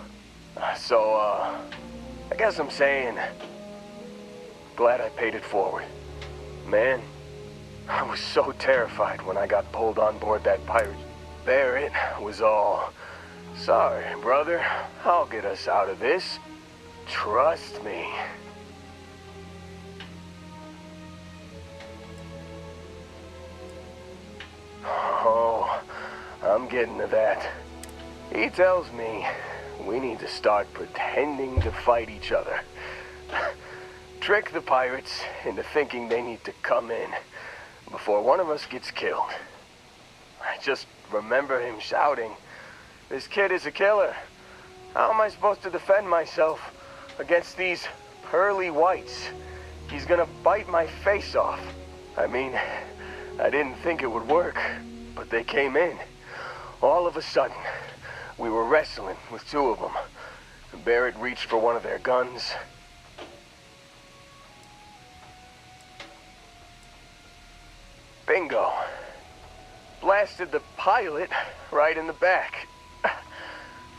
So, I guess I'm saying, glad I paid it forward. Man, I was so terrified when I got pulled on board that pirate. Barrett was all, sorry, brother, I'll get us out of this. Trust me. Oh, I'm getting to that. He tells me we need to start pretending to fight each other. Trick the pirates into thinking they need to come in before one of us gets killed. I just remember him shouting, "This kid is a killer. How am I supposed to defend myself against these pearly whites? He's gonna bite my face off." I mean, I didn't think it would work, but they came in. All of a sudden, we were wrestling with two of them. Barrett reached for one of their guns. Bingo. Blasted the pilot right in the back.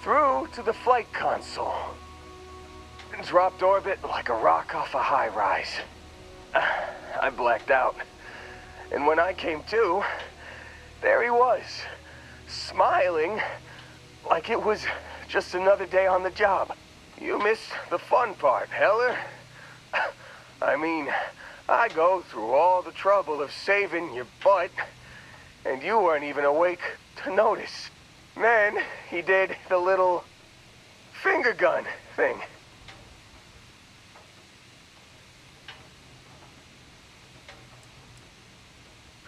Through to the flight console. Dropped orbit like a rock off a high-rise. I blacked out. And when I came to, there he was, smiling like it was just another day on the job. You missed the fun part, Heller. I mean, I go through all the trouble of saving your butt, and you weren't even awake to notice. Then he did the little finger gun thing.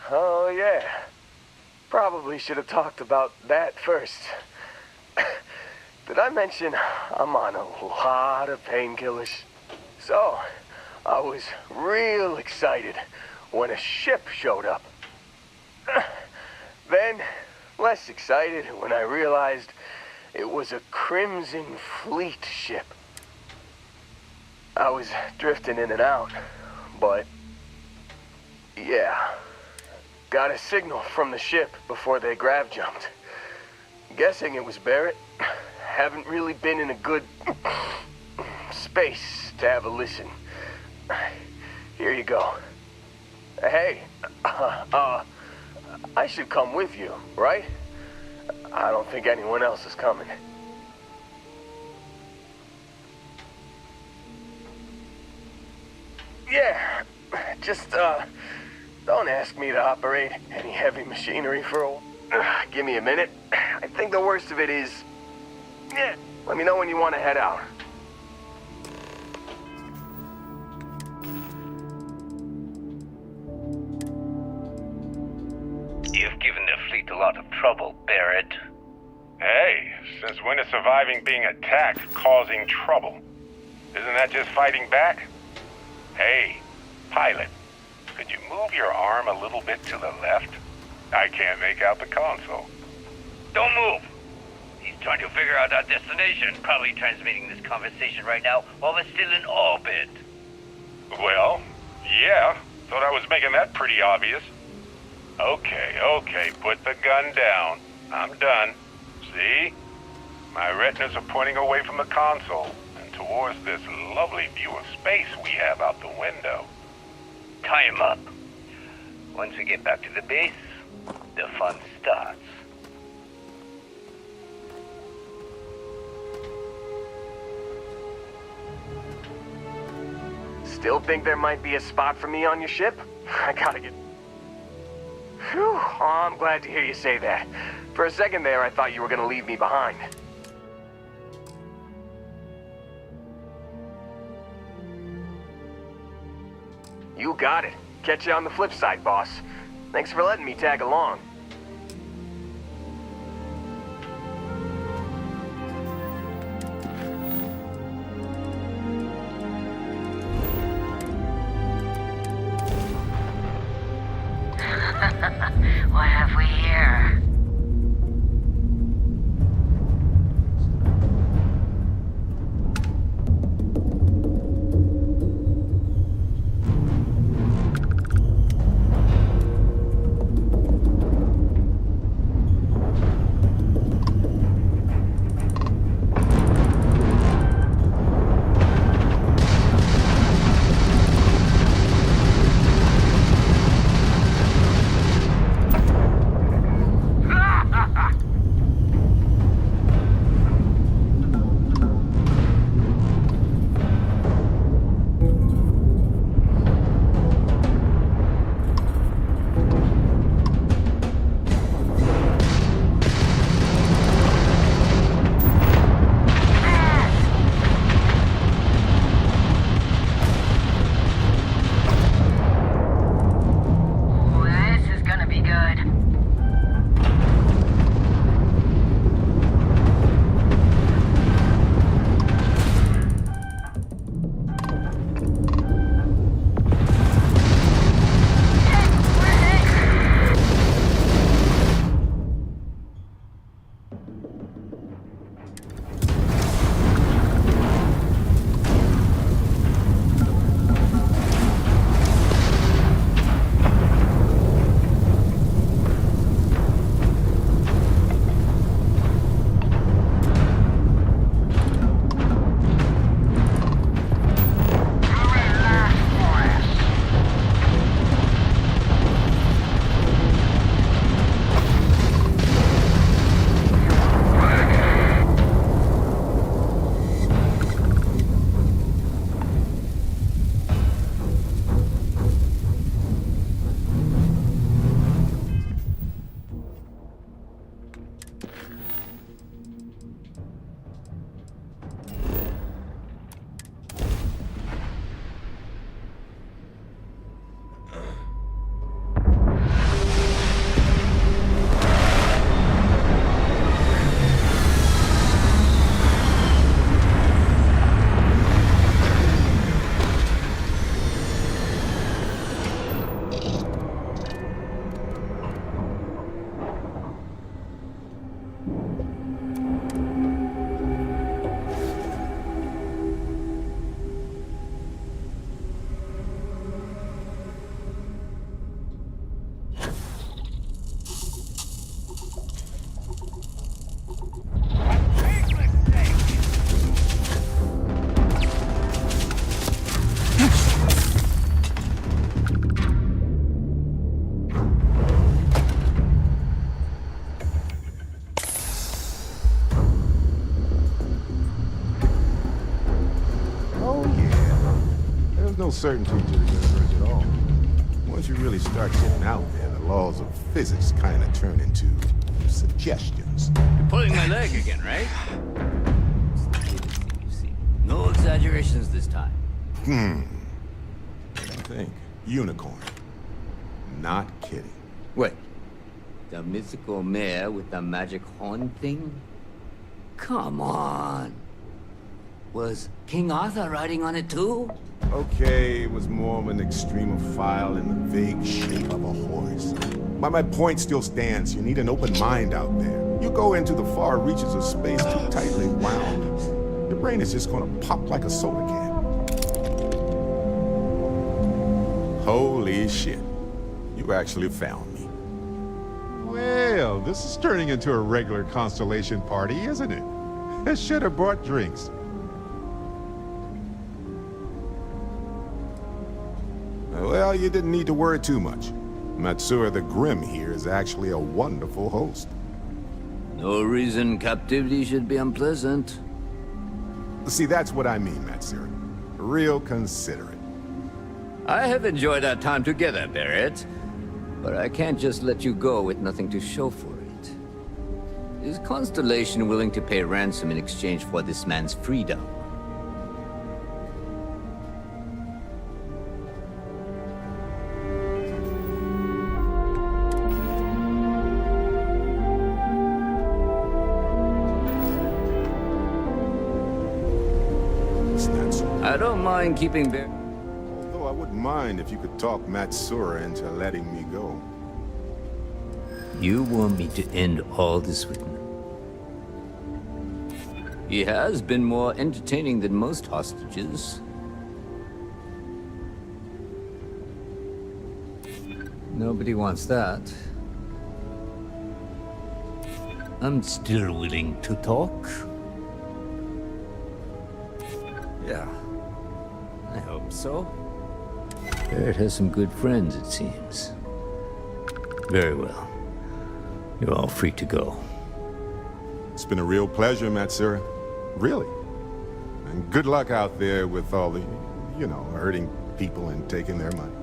Oh, yeah. Probably should have talked about that first. Did I mention I'm on a lot of painkillers? So, I was real excited when a ship showed up. Then, less excited when I realized it was a Crimson Fleet ship. I was drifting in and out, but yeah. Got a signal from the ship before they grav jumped. Guessing it was Barrett. Haven't really been in a good space to have a listen. Here you go. Hey, I should come with you, right? I don't think anyone else is coming. Yeah, just, don't ask me to operate any heavy machinery for a while. Give me a minute. I think the worst of it is... Yeah, let me know when you want to head out. You've given the fleet a lot of trouble, Barrett. Hey, since when is surviving being attacked causing trouble? Isn't that just fighting back? Hey, pilot, could you move your arm a little bit to the left? I can't make out the console. Don't move! He's trying to figure out our destination, probably transmitting this conversation right now while we're still in orbit. Well, yeah, thought I was making that pretty obvious. Okay, put the gun down. I'm done. See? My retinas are pointing away from the console and towards this lovely view of space we have out the window. Tie him up. Once we get back to the base, the fun starts. Still think there might be a spot for me on your ship? I gotta get... Whew, oh, I'm glad to hear you say that. For a second there, I thought you were gonna leave me behind. You got it. Catch you on the flip side, boss. Thanks for letting me tag along. no certainty to the universe at all. Once you really start getting out there, the laws of physics kind of turn into suggestions. You're pulling my leg again, right? No exaggerations this time. I think. Unicorn. Not kidding. Wait. The mythical mare with the magic horn thing? Come on. Was King Arthur riding on it too? Okay, it was more of an extremophile in the vague shape of a horse. But my point still stands. You need an open mind out there. You go into the far reaches of space too tightly wound, your brain is just gonna pop like a soda can. Holy shit. You actually found me. Well, this is turning into a regular Constellation party, isn't it? I should have brought drinks. Well, you didn't need to worry too much. Matsura the Grim here is actually a wonderful host. No reason captivity should be unpleasant. See, that's what I mean, Matsura. Real considerate. I have enjoyed our time together, Barrett. But I can't just let you go with nothing to show for it. Is Constellation willing to pay ransom in exchange for this man's freedom? I don't mind keeping Barrett. Although I wouldn't mind if you could talk Matsura into letting me go. You want me to end all this with me? He has been more entertaining than most hostages. Nobody wants that. I'm still willing to talk. Yeah, I hope so. Barrett has some good friends, it seems. Very well. You're all free to go. It's been a real pleasure, Matsura. Really. And good luck out there with all the, you know, hurting people and taking their money.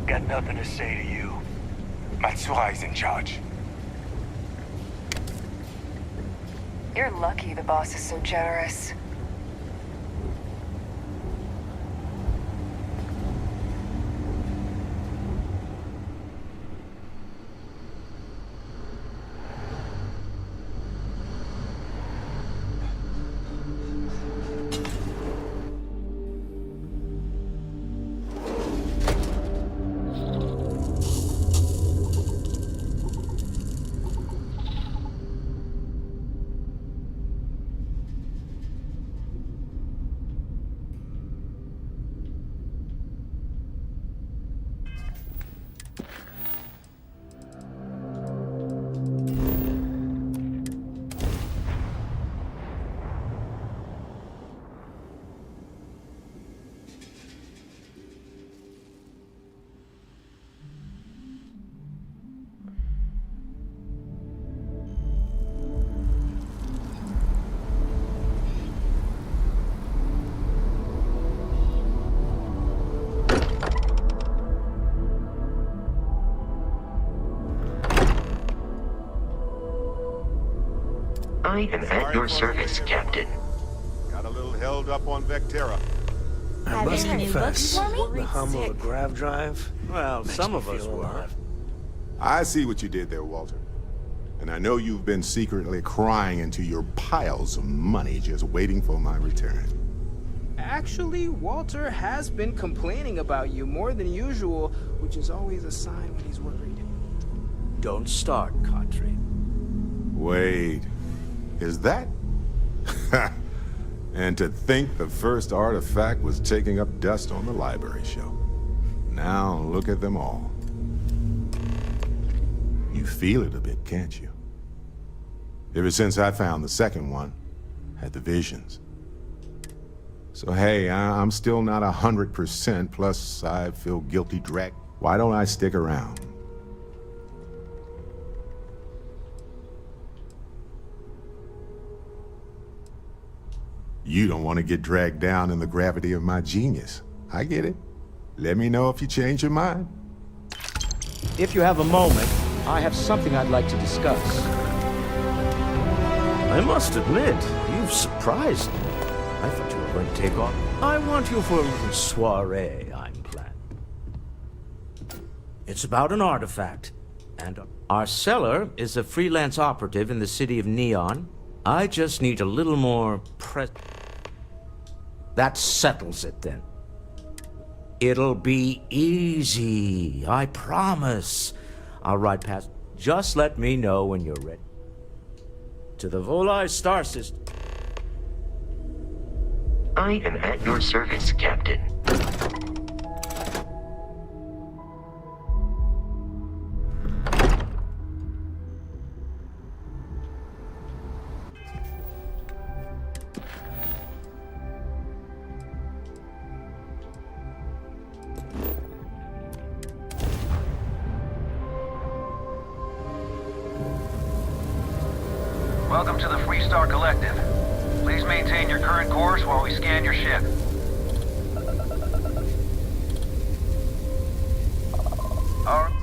Got nothing to say to you. Matsura is in charge. You're lucky the boss is so generous. I am at your service, Captain. Got a little held up on Vectera. I must confess, the hum of a grav drive. Well, some of us were. I see what you did there, Walter. And I know you've been secretly crying into your piles of money just waiting for my return. Actually, Walter has been complaining about you more than usual, which is always a sign when he's worried. Don't start, Katri. Wait, is that? And to think the first artifact was taking up dust on the library shelf. Now look at them all. You feel it a bit, can't you? Ever since I found the second one, had the visions. So hey, I'm still not 100%, plus I feel guilty drag. Why don't I stick around? You don't want to get dragged down in the gravity of my genius. I get it. Let me know if you change your mind. If you have a moment, I have something I'd like to discuss. I must admit, you've surprised me. I thought you were going to take off. I want you for a little soiree I'm planning. It's about an artifact, and our seller is a freelance operative in the city of Neon. I just need a little more That settles it then. It'll be easy, I promise. I'll ride past. Just let me know when you're ready. To the Volai Star System. I am at your service, Captain. Welcome to the Freestar Collective. Please maintain your current course while we scan your ship. All right.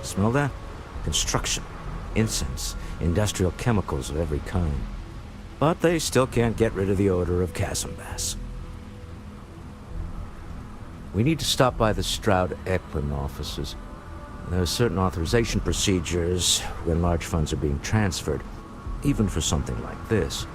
Smell that? Construction, incense, industrial chemicals of every kind. But they still can't get rid of the odor of chasm bass. We need to stop by the Stroud-Ekman offices. There are certain authorization procedures when large funds are being transferred, even for something like this.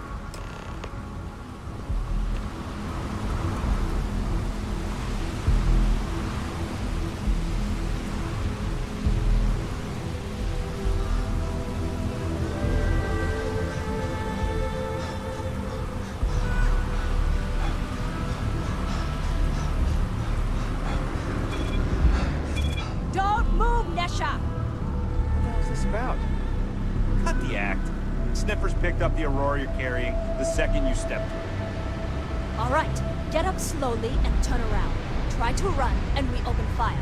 Up the Aurora you're carrying the second you step through. All right, get up slowly and turn around. Try to run, and we open fire.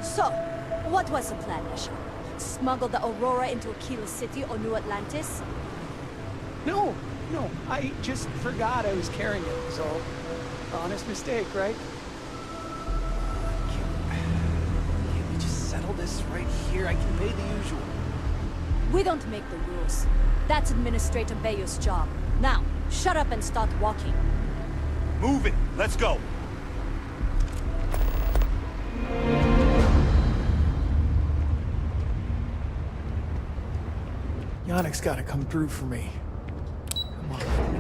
So, what was the plan, Nesha? Smuggle the Aurora into Aquila City or New Atlantis? No, I just forgot I was carrying it, so... honest mistake, right? Can't we just settle this right here? I can pay the usual. We don't make the rules. That's Administrator Bayo's job. Now, shut up and start walking. Move it! Let's go! Yannick's gotta come through for me. Come on.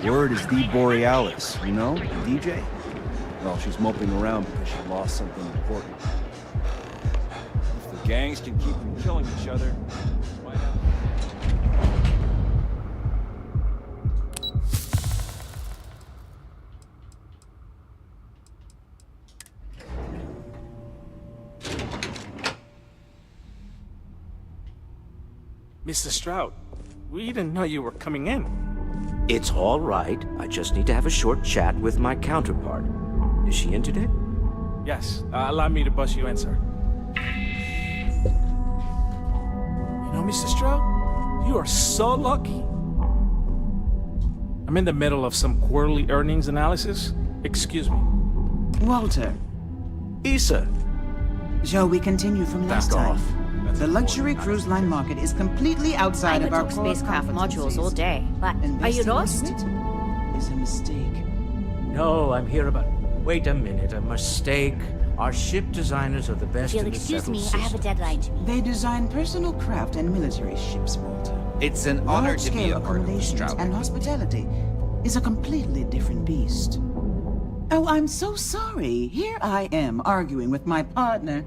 Word is the Borealis, you know, the DJ? Well, she's moping around because she lost something important. Gangs can keep from killing each other. Why not? Mr. Stroud, we didn't know you were coming in. It's all right. I just need to have a short chat with my counterpart. Is she in today? Yes, allow me to bust you in, sir. You know, Mr. Stroud, you are so lucky. I'm in the middle of some quarterly earnings analysis. Excuse me. Walter. Issa. Shall we continue from last Back time? off. The luxury cruise line market is completely outside I of could our talk core spacecraft modules all competencies. day, but are you Investing lost? into it is a mistake. No, I'm here about... Wait a minute, a mistake. Our ship designers are the best You'll in the excuse settled me, I have a system. deadline to meet. They design personal craft and military ships, Walter. It's an honor to be a part of the accommodations Stroud. and hospitality is a completely different beast. Oh, I'm so sorry. Here I am arguing with my partner,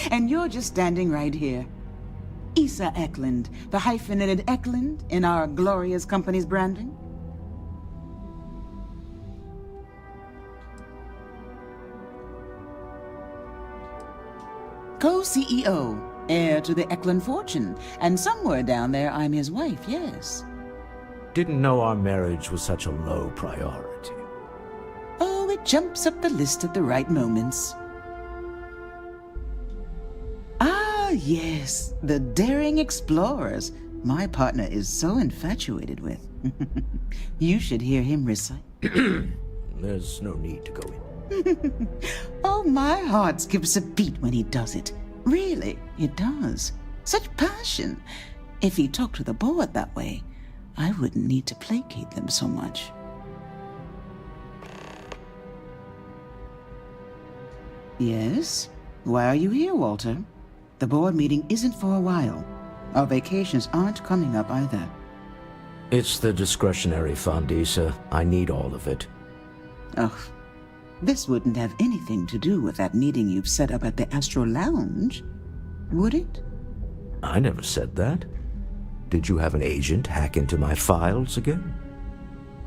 and you're just standing right here. Issa Eklund, the hyphenated Eklund in our glorious company's branding. Co-CEO, heir to the Eklund fortune, and somewhere down there I'm his wife, yes. Didn't know our marriage was such a low priority. Oh, it jumps up the list at the right moments. Ah, yes, the daring explorers my partner is so infatuated with. You should hear him recite. There's no need to go in. Oh, my heart skips a beat when he does it. Really, it does. Such passion. If he talked to the board that way, I wouldn't need to placate them so much. Yes? Why are you here, Walter? The board meeting isn't for a while. Our vacations aren't coming up either. It's the discretionary fund, Issa. I need all of it. Oh, this wouldn't have anything to do with that meeting you've set up at the Astro Lounge, would it? I never said that. Did you have an agent hack into my files again?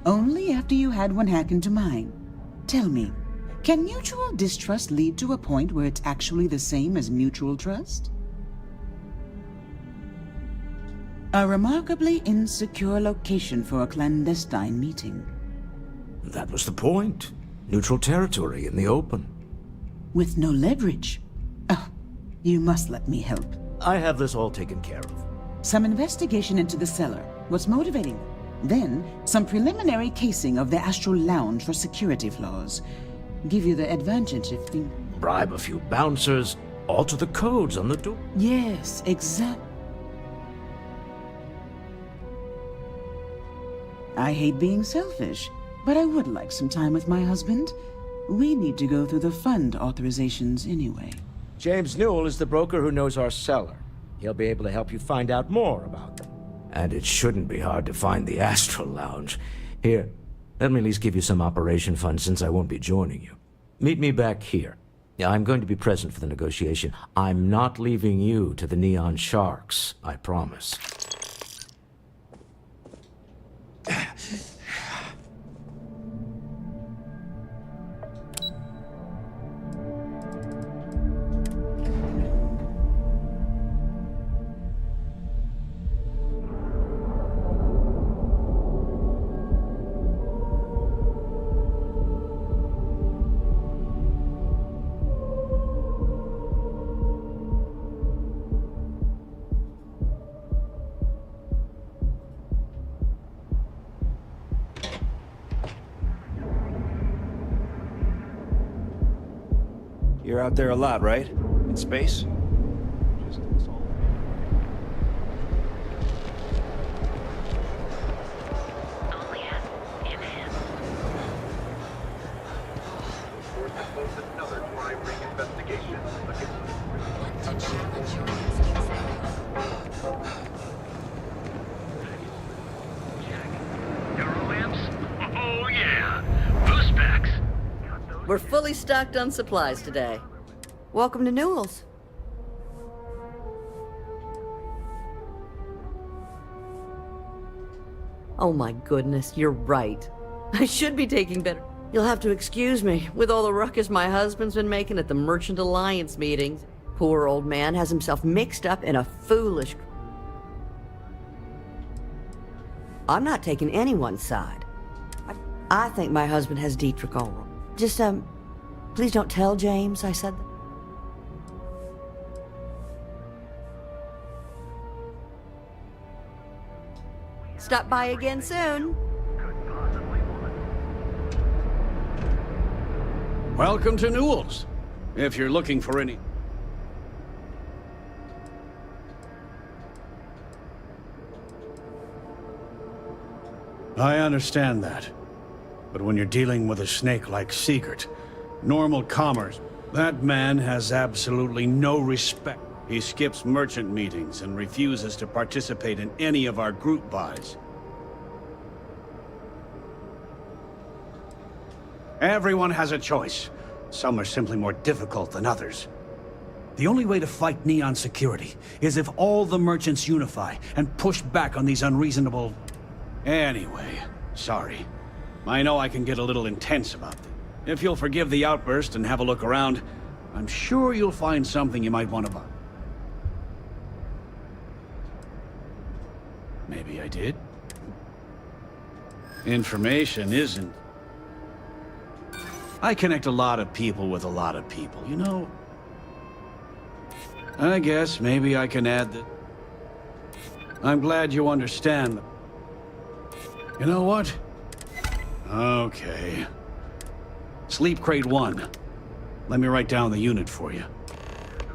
Only after you had one hack into mine. Tell me, can mutual distrust lead to a point where it's actually the same as mutual trust? A remarkably insecure location for a clandestine meeting. That was the point. Neutral territory in the open. With no leverage. Oh, you must let me help. I have this all taken care of. Some investigation into the cellar. What's motivating them? Then, some preliminary casing of the Astral Lounge for security flaws. Give you the advantage if you... Bribe a few bouncers, alter the codes on the door. Yes, exact. I hate being selfish, but I would like some time with my husband. We need to go through the fund authorizations anyway. James Newell is the broker who knows our cellar. He'll be able to help you find out more about them. And it shouldn't be hard to find the Astral Lounge. Here, let me at least give you some operation funds since I won't be joining you. Meet me back here. I'm going to be present for the negotiation. I'm not leaving you to the Neon Sharks, I promise. You're out there a lot, right? In space? Oh yeah, boost packs. We're fully stocked on supplies today. Welcome to Newell's. Oh my goodness, you're right. I should be taking better. You'll have to excuse me, with all the ruckus my husband's been making at the Merchant Alliance meetings. Poor old man has himself mixed up in a foolish... I'm not taking anyone's side. I think my husband has Dietrich all wrong. Just, please don't tell James I said that. Stop by again soon. Welcome to Newell's. If you're looking for any... I understand that. But when you're dealing with a snake like Siegert, normal commerce, that man has absolutely no respect. He skips merchant meetings and refuses to participate in any of our group buys. Everyone has a choice. Some are simply more difficult than others. The only way to fight Neon security is if all the merchants unify and push back on these unreasonable... Anyway, sorry. I know I can get a little intense about this. If you'll forgive the outburst and have a look around, I'm sure you'll find something you might want to buy. Maybe I did. Information isn't... I connect a lot of people with a lot of people, you know? I guess maybe I can add that... I'm glad you understand. You know what? Okay. Sleep Crate 1. Let me write down the unit for you.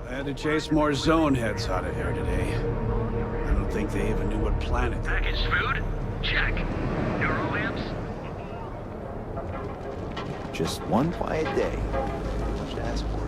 I had to chase more zone heads out of here today. I don't think they even knew what planet... Packaged food? Check. Neuro lamps? Just one quiet day. Much to ask for.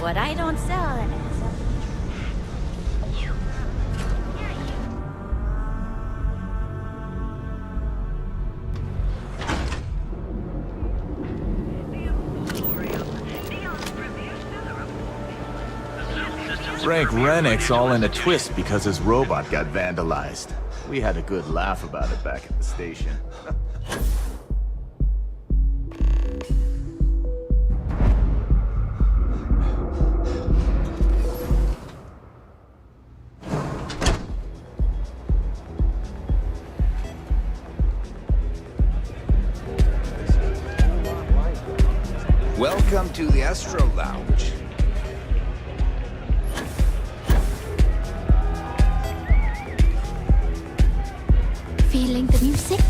What I don't sell, then I sell. Frank Rennick's all in a twist because his robot got vandalized. We had a good laugh about it back at the station. Welcome to the Astro Lounge. Feeling the music?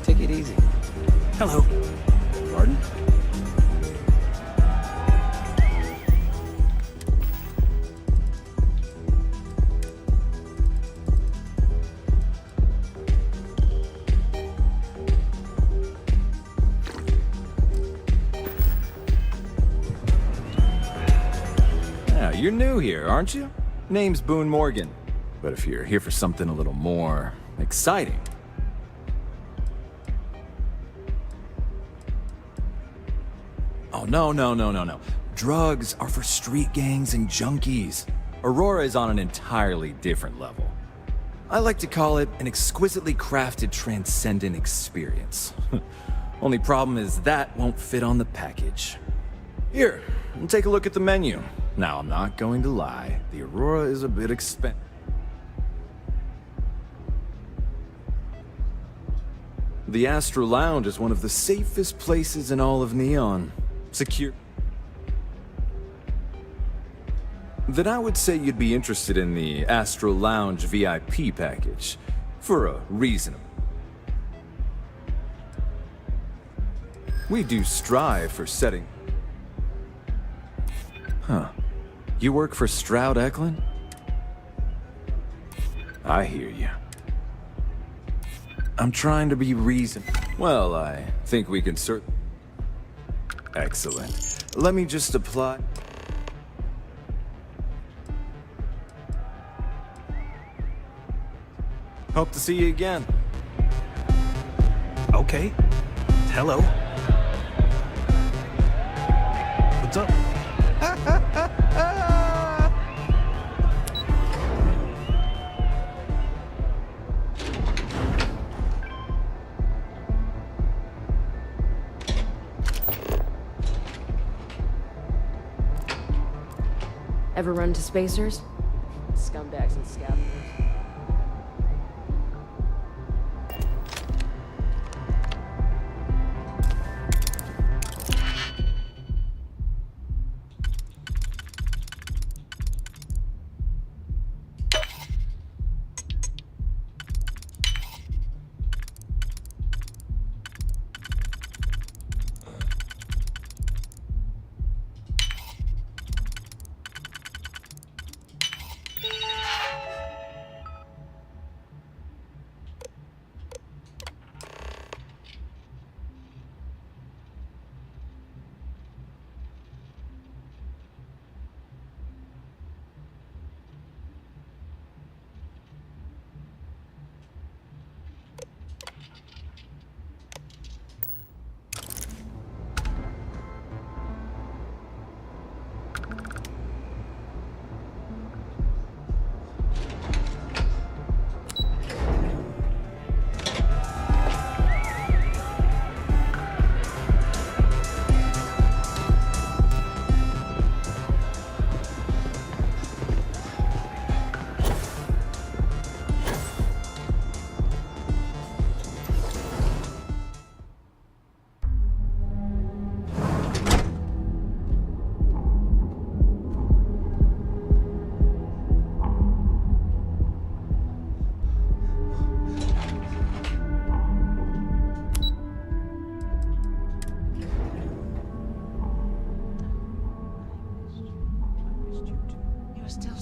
Take it easy. Hello. Pardon? Yeah, you're new here, aren't you? Name's Boone Morgan. But if you're here for something a little more exciting... Oh, no. Drugs are for street gangs and junkies. Aurora is on an entirely different level. I like to call it an exquisitely crafted, transcendent experience. Only problem is that won't fit on the package. Here, take a look at the menu. Now, I'm not going to lie. The Aurora is a bit expensive. The Astro Lounge is one of the safest places in all of Neon. Secure. Then I would say you'd be interested in the Astro Lounge VIP package. For a reasonable. We do strive for setting... Huh. You work for Stroud Eklund? I hear you. I'm trying to be reasonable. Well, I think we can Excellent. Let me just apply... Hope to see you again. Okay. Hello. What's up? Ever run to spacers? Scumbags and scavengers.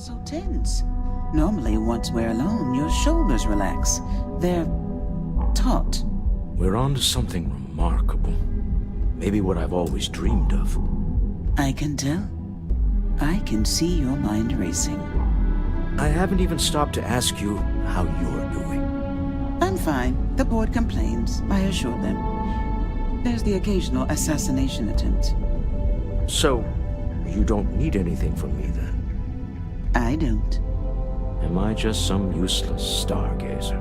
so tense? Normally, once we're alone, your shoulders relax. They're taut. We're on to something remarkable. Maybe what I've always dreamed of. I can tell. I can see your mind racing. I haven't even stopped to ask you how you're doing. I'm fine. The board complains, I assure them. There's the occasional assassination attempt. So, you don't need anything from me then? I don't. Am I just some useless stargazer?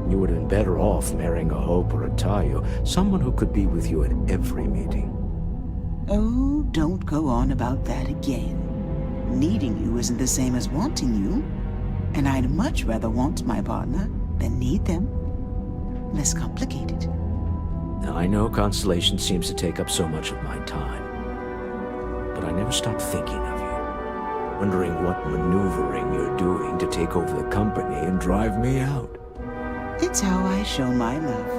You would have been better off marrying a Hope or a Tayo, someone who could be with you at every meeting. Oh, don't go on about that again. Needing you isn't the same as wanting you. And I'd much rather want my partner than need them. Less complicated. Now, I know Constellation seems to take up so much of my time. But I never stop thinking of you. Wondering what maneuvering you're doing to take over the company and drive me out. It's how I show my love.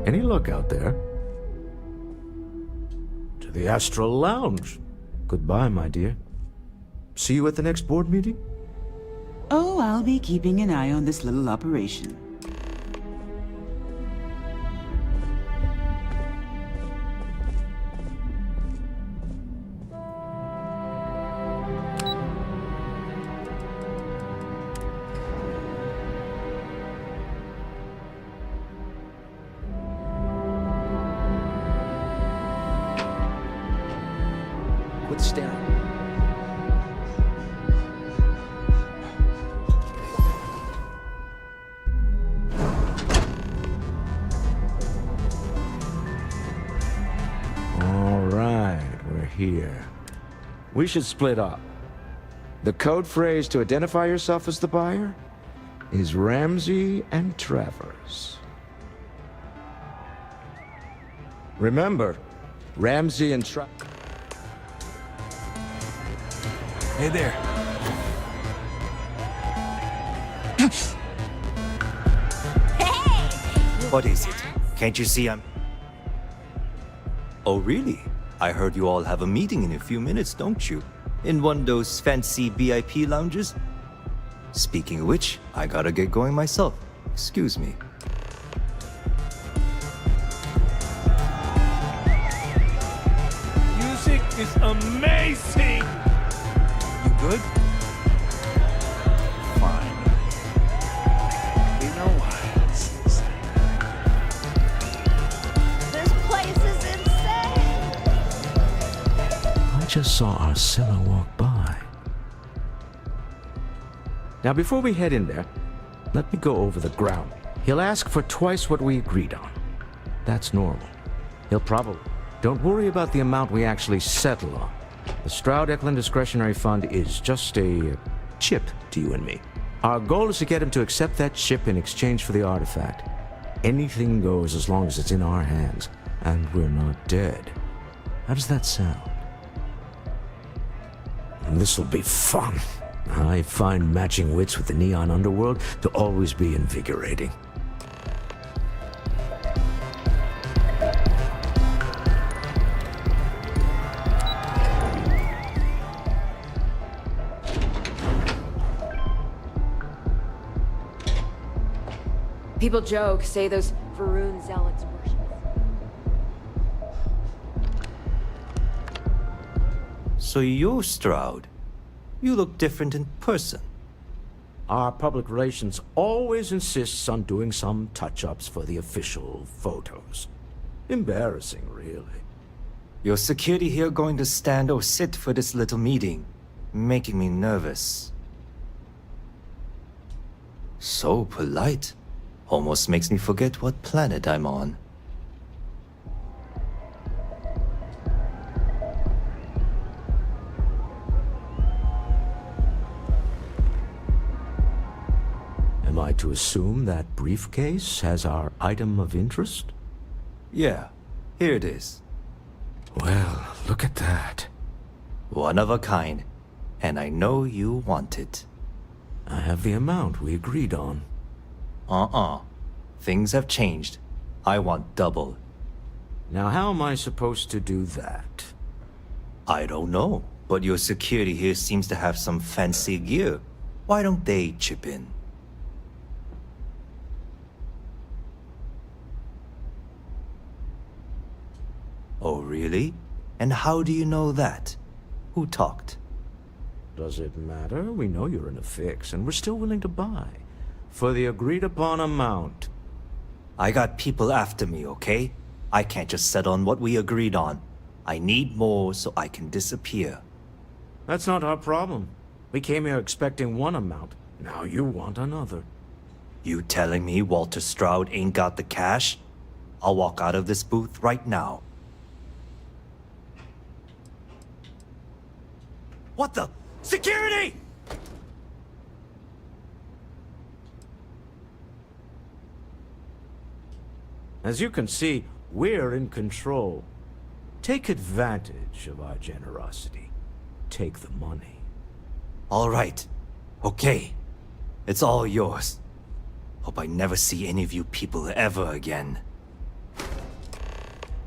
Any luck out there? To the Astral Lounge. Goodbye, my dear. See you at the next board meeting? Oh, I'll be keeping an eye on this little operation. Quit staring. All right, we're here. We should split up. The code phrase to identify yourself as the buyer is Ramsey and Travers. Remember, Ramsey and Travers. Hey there. What is it? Can't you see I'm... Oh, really? I heard you all have a meeting in a few minutes, don't you? In one of those fancy VIP lounges? Speaking of which, I gotta get going myself. Excuse me. Music is amazing! You good? Fine. You know what? This place is insane! I just saw Arcilla walk by. Now, before we head in there, let me go over the ground. He'll ask for twice what we agreed on. That's normal. He'll probably... Don't worry about the amount we actually settle on. The Stroud-Eklund Discretionary Fund is just a chip to you and me. Our goal is to get him to accept that chip in exchange for the artifact. Anything goes as long as it's in our hands, and we're not dead. How does that sound? This'll be fun. I find matching wits with the neon underworld to always be invigorating. People joke, say those Varun zealots worship. So you're Stroud. You look different in person. Our public relations always insists on doing some touch-ups for the official photos. Embarrassing, really. Your security here going to stand or sit for this little meeting, making me nervous. So polite. Almost makes me forget what planet I'm on. Am I to assume that briefcase has our item of interest? Yeah, here it is. Well, look at that. One of a kind, and I know you want it. I have the amount we agreed on. Things have changed. I want double. Now, how am I supposed to do that? I don't know, but your security here seems to have some fancy gear. Why don't they chip in? Oh, really? And how do you know that? Who talked? Does it matter? We know you're in a fix, and we're still willing to buy. For the agreed-upon amount. I got people after me, okay? I can't just settle on what we agreed on. I need more so I can disappear. That's not our problem. We came here expecting one amount. Now you want another. You telling me Walter Stroud ain't got the cash? I'll walk out of this booth right now. What the? Security! As you can see, we're in control. Take advantage of our generosity. Take the money. All right. Okay. It's all yours. Hope I never see any of you people ever again.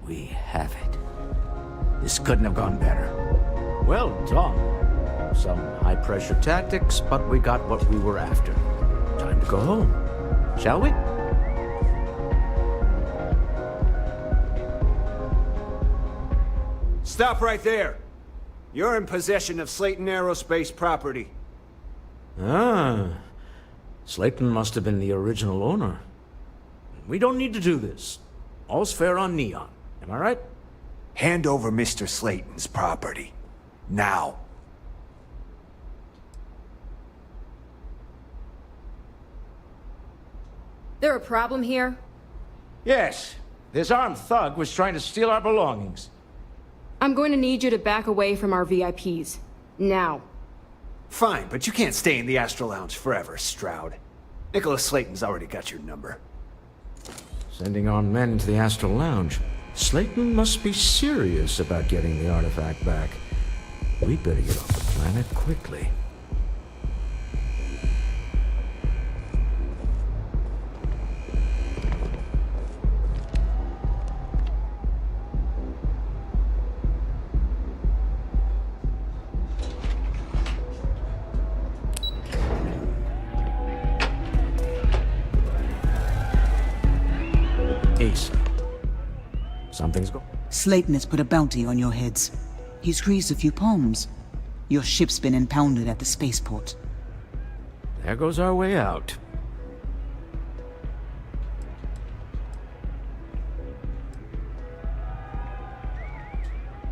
We have it. This couldn't have gone better. Well done. Some high-pressure tactics, but we got what we were after. Time to go home. Shall we? Stop right there. You're in possession of Slayton Aerospace property. Ah. Slayton must have been the original owner. We don't need to do this. All's fair on Neon. Am I right? Hand over Mr. Slayton's property. Now. There a problem here? Yes. This armed thug was trying to steal our belongings. I'm going to need you to back away from our VIPs. Now. Fine, but you can't stay in the Astro Lounge forever, Stroud. Nicholas Slayton's already got your number. Sending armed men into the Astral Lounge. Slayton must be serious about getting the artifact back. We'd better get off the planet quickly. Something's going. Slayton has put a bounty on your heads. He's greased a few palms. Your ship's been impounded at the spaceport. There goes our way out.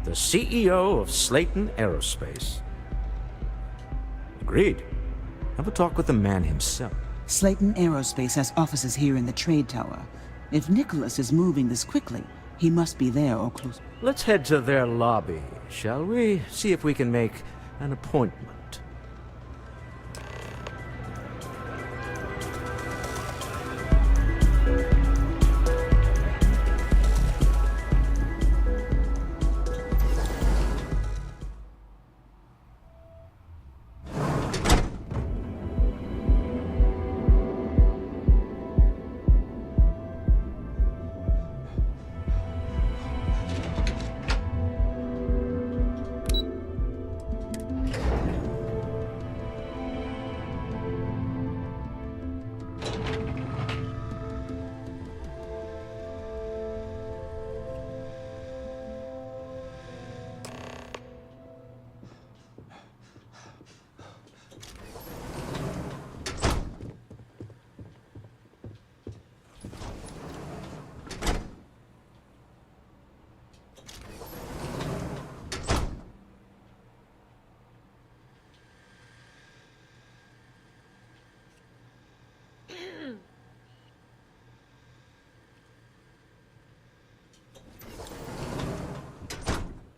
The CEO of Slayton Aerospace. Agreed. Have a talk with the man himself. Slayton Aerospace has offices here in the trade tower. If Nicholas is moving this quickly, he must be there or close. Let's head to their lobby, shall we? See if we can make an appointment.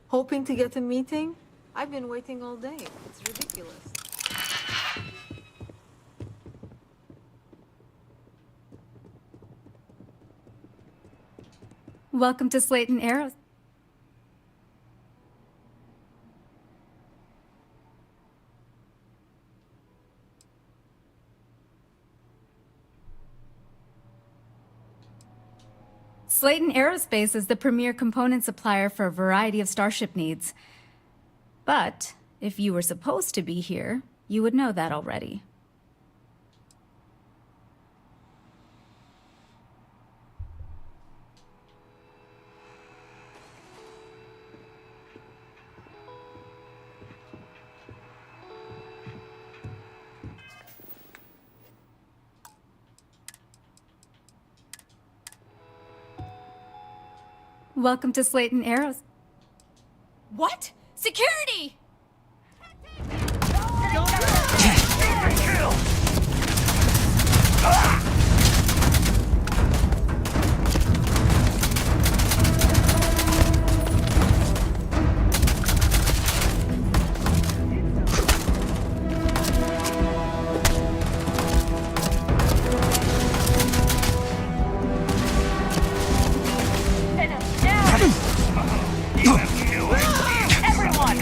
Hoping to get a meeting? I've been waiting all day. It's ridiculous. Welcome to Slayton Aeros. Slayton Aerospace is the premier component supplier for a variety of starship needs. But if you were supposed to be here, you would know that already. Welcome to Slayton Aeros. What? Security! Everyone!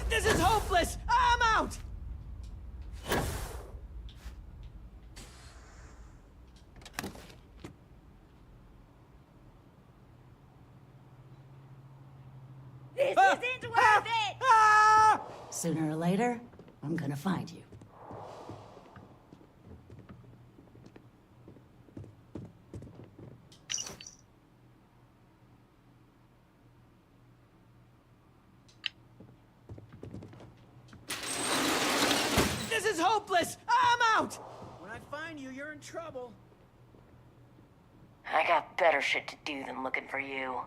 This is hopeless! I'm out! This isn't worth it! Sooner or later, I'm gonna find you. This is hopeless! I'm out! When I find you, you're in trouble. I got better shit to do than looking for you.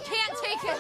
Can't take it!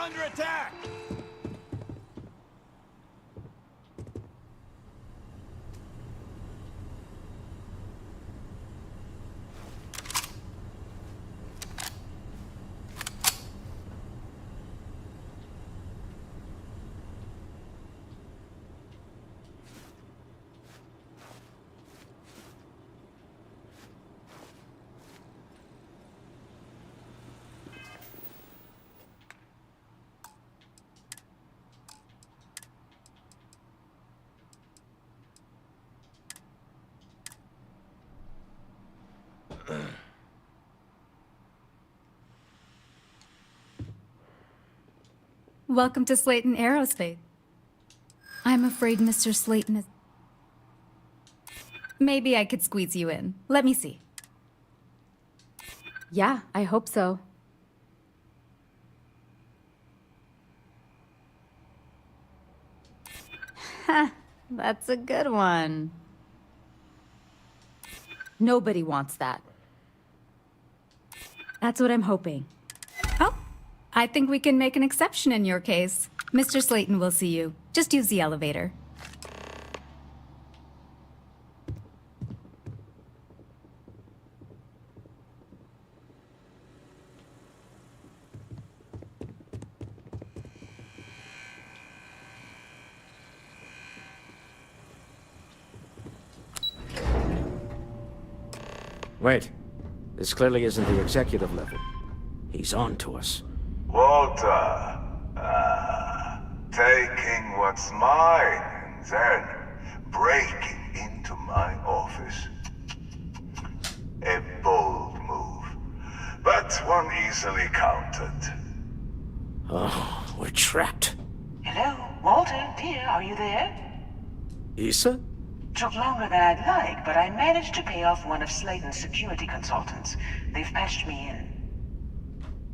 under attack! Welcome to Slayton Aerospace. I'm afraid Mr. Slayton is... Maybe I could squeeze you in. Let me see. Yeah, I hope so. Ha! That's a good one. Nobody wants that. That's what I'm hoping. Oh, I think we can make an exception in your case. Mr. Slayton will see you. Just use the elevator. Wait. This clearly isn't the executive level. He's on to us. Walter, taking what's mine and then breaking into my office. A bold move, but one easily countered. Oh, we're trapped. Hello, Walter, dear, are you there? Issa? Took longer than I'd like, but I managed to pay off one of Slayton's security consultants. They've patched me in.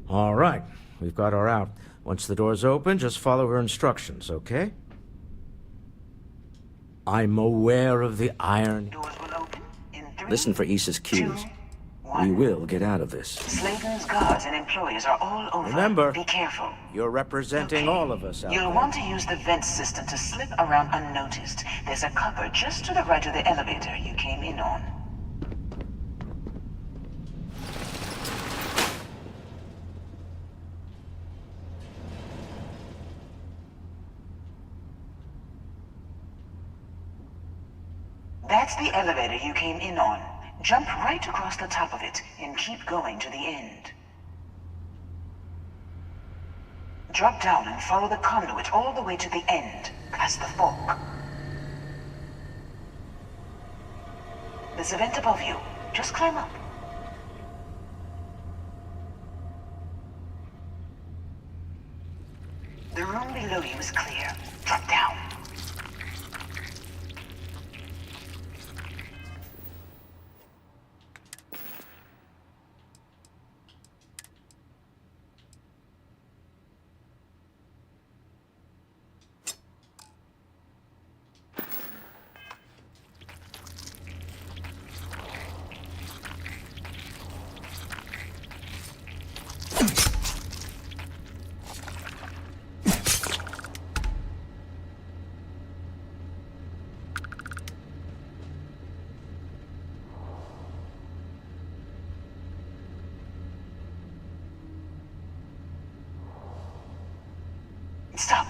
All right. We've got her out. Once the door's open, just follow her instructions, okay? I'm aware of the iron. Doors will open in 3, Listen for Issa's cues. 2, We will get out of this. Slayton's guards and employees are all over. Remember, be careful. You're representing all of us out You'll there. want to use the vent system to slip around unnoticed. There's a cupboard just to the right of the elevator you came in on. That's the elevator you came in on. Jump right across the top of it and keep going to the end. Drop down and follow the conduit all the way to the end, past the fork. There's a vent above you. Just climb up. The room below you is clear. Drop down. Stop.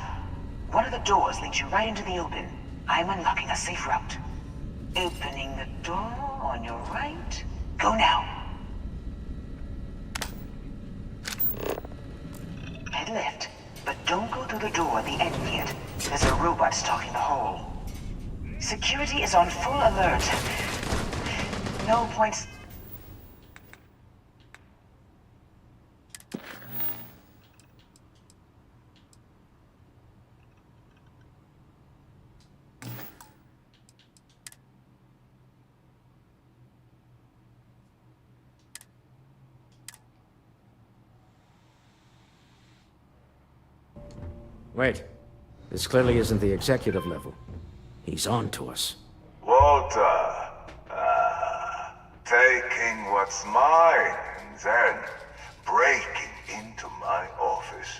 One of the doors leads you right into the open. I'm unlocking a safe route. Opening the door on your right. Go now. Head left, but don't go through the door at the end yet. There's a robot stalking the hall. Security is on full alert. No points. Wait. This clearly isn't the executive level. He's on to us. Walter, taking what's mine and then breaking into my office.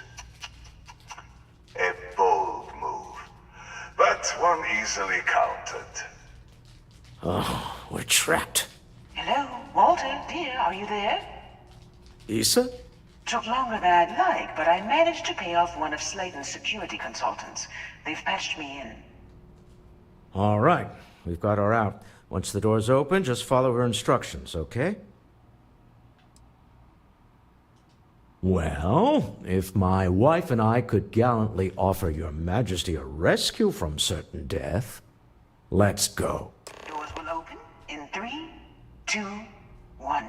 one easily counted. Oh, we're trapped. Hello, Walter, dear, are you there? Issa? Took longer than I'd like, but I managed to pay off one of Slayton's security consultants. They've patched me in. All right, we've got her out. Once the door's open, just follow her instructions, okay? Well, if my wife and I could gallantly offer your majesty a rescue from certain death, let's go. Doors will open in 3, 2, 1.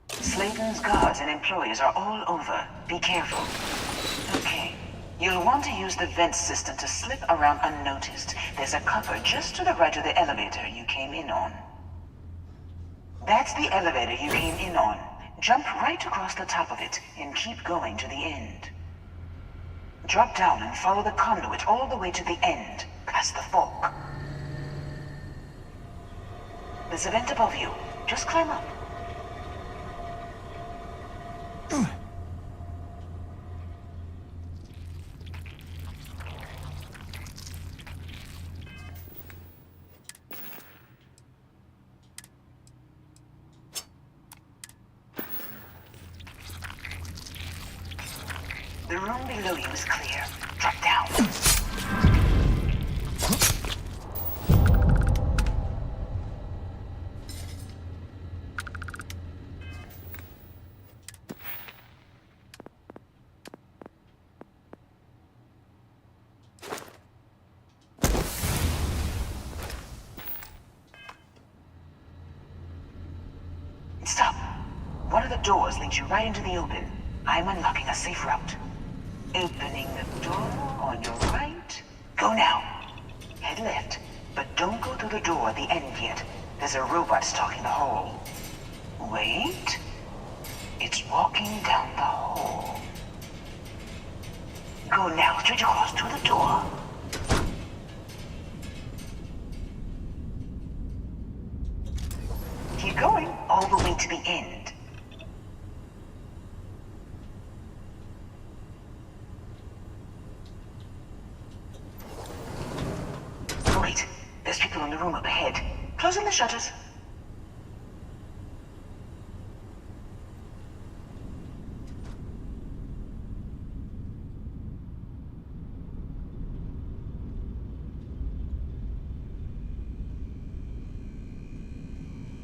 Slayton's guards and employees are all over. Be careful. Okay. You'll want to use the vent system to slip around unnoticed. There's a cover just to the right of the elevator you came in on. That's the elevator you came in on. Jump right across the top of it and keep going to the end. Drop down and follow the conduit all the way to the end, past the fork. There's a vent above you. Just climb up. The room below you is clear. Drop down. Stop. One of the doors leads you right into the open. I'm unlocking a safe route. Opening the door on your right. Go now. Head left, but don't go through the door at the end yet. There's a robot stalking the hall. Wait. It's walking down the hall. Go now, straight across to the door. Keep going all the way to the end. Wait, there's people in the room up ahead. Closing the shutters.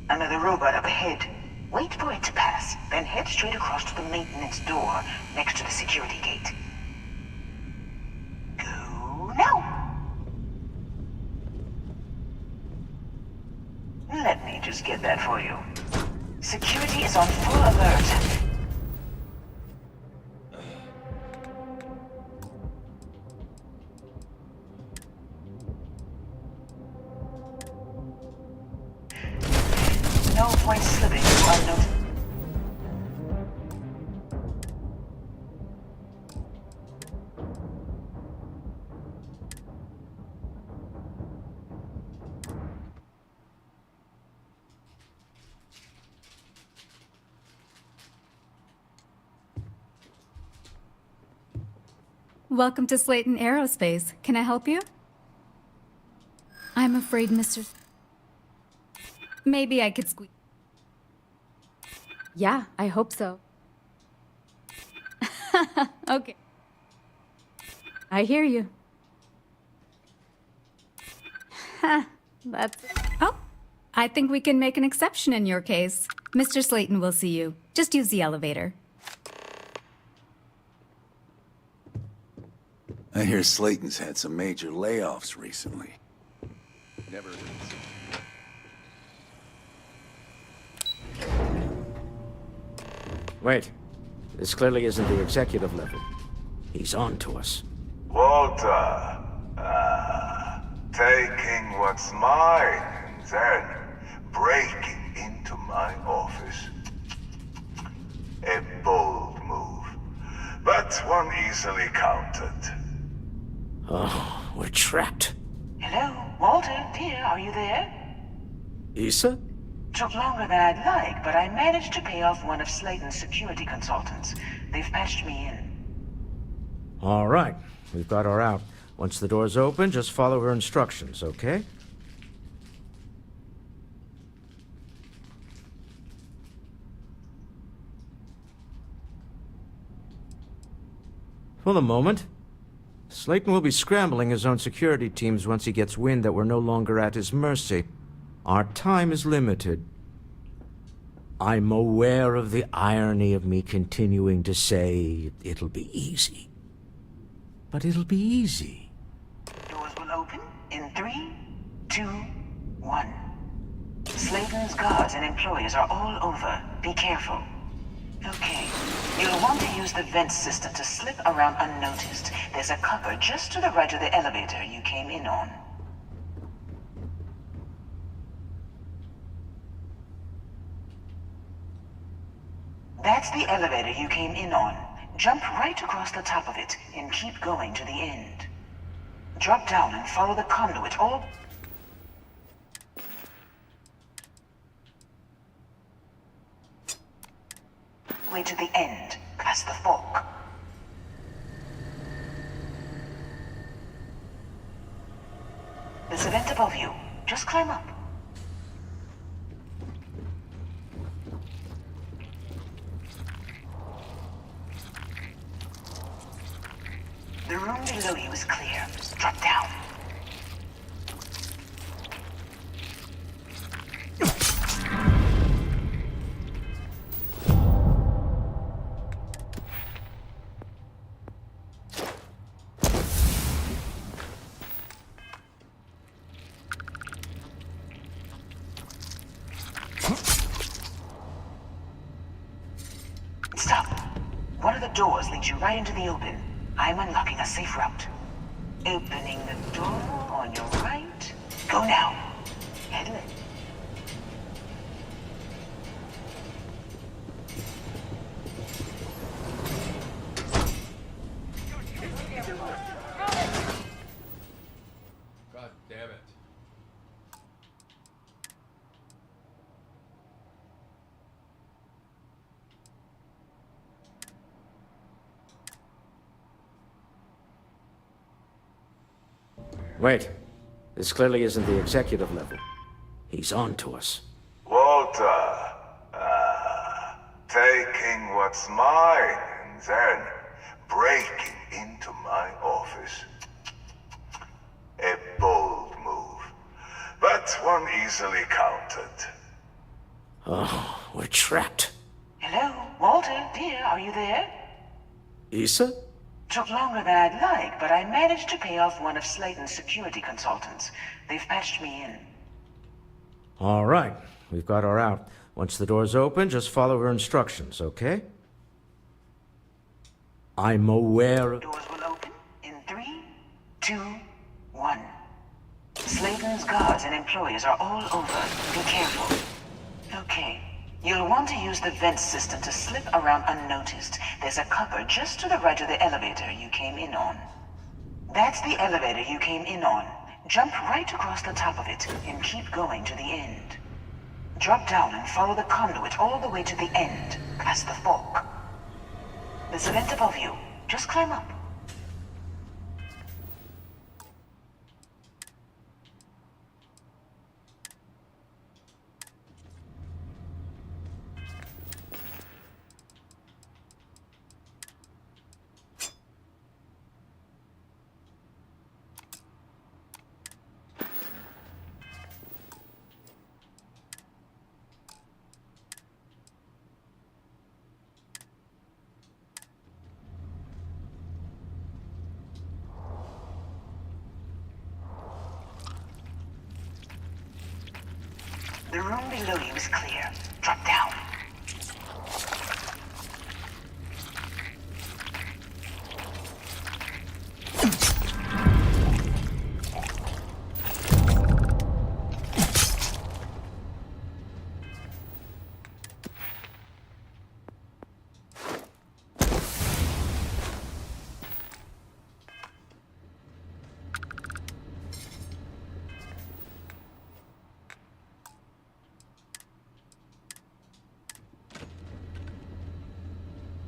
Another robot up ahead. Wait for it to pass, then head straight across to the maintenance door next to the security gate. Go now! Let me just get that for you. Security is on full alert. No point slipping unnoticed. Welcome to Slayton Aerospace. Can I help you? I'm afraid, Mr. Maybe I could squeeze. Yeah, I hope so. Okay. I hear you. That's... Oh, I think we can make an exception in your case. Mr. Slayton will see you. Just use the elevator. I hear Slayton's had some major layoffs recently. Never is. Wait. This clearly isn't the executive level. He's on to us. Walter, taking what's mine and then breaking into my office. A bold move, but one easily countered. Oh, we're trapped. Hello, Walter, dear, are you there? Issa? Took longer than I'd like, but I managed to pay off one of Slayton's security consultants. They've patched me in. All right, we've got her out. Once the door's open, just follow her instructions, okay? For the moment, Slayton will be scrambling his own security teams once he gets wind that we're no longer at his mercy. Our time is limited. I'm aware of the irony of me continuing to say it'll be easy. But it'll be easy. Doors will open in 3, 2, 1. Slayton's guards and employees are all over. Be careful. Okay. You'll want to use the vent system to slip around unnoticed. There's a cupboard just to the right of the elevator you came in on. That's the elevator you came in on. Jump right across the top of it and keep going to the end. Drop down and follow the conduit all... way to the end, past the fork. There's a vent above you. Just climb up. The room below you is clear. Drop down. Stop. One of the doors leads you right into the open. I'm unlocking a safe route. Opening the door on your right. Go now. Head left. God damn it. Wait. This clearly isn't the executive level. He's on to us. Walter. Taking what's mine and then breaking into my office. A bold move, but one easily countered. Oh, we're trapped. Hello, Walter, dear, are you there? Issa? Took longer than I'd like, but I managed to pay off one of Slayton's security consultants. They've patched me in. All right. We've got her out. Once the door's open, just follow her instructions, okay? I'm aware of... Doors will open in 3, 2, 1. Slayton's guards and employees are all over. Be careful. Okay. You'll want to use the vent system to slip around unnoticed. There's a cupboard just to the right of the elevator you came in on. That's the elevator you came in on. Jump right across the top of it and keep going to the end. Drop down and follow the conduit all the way to the end, past the fork. There's a vent above you. Just climb up. The room below you is clear. Drop down.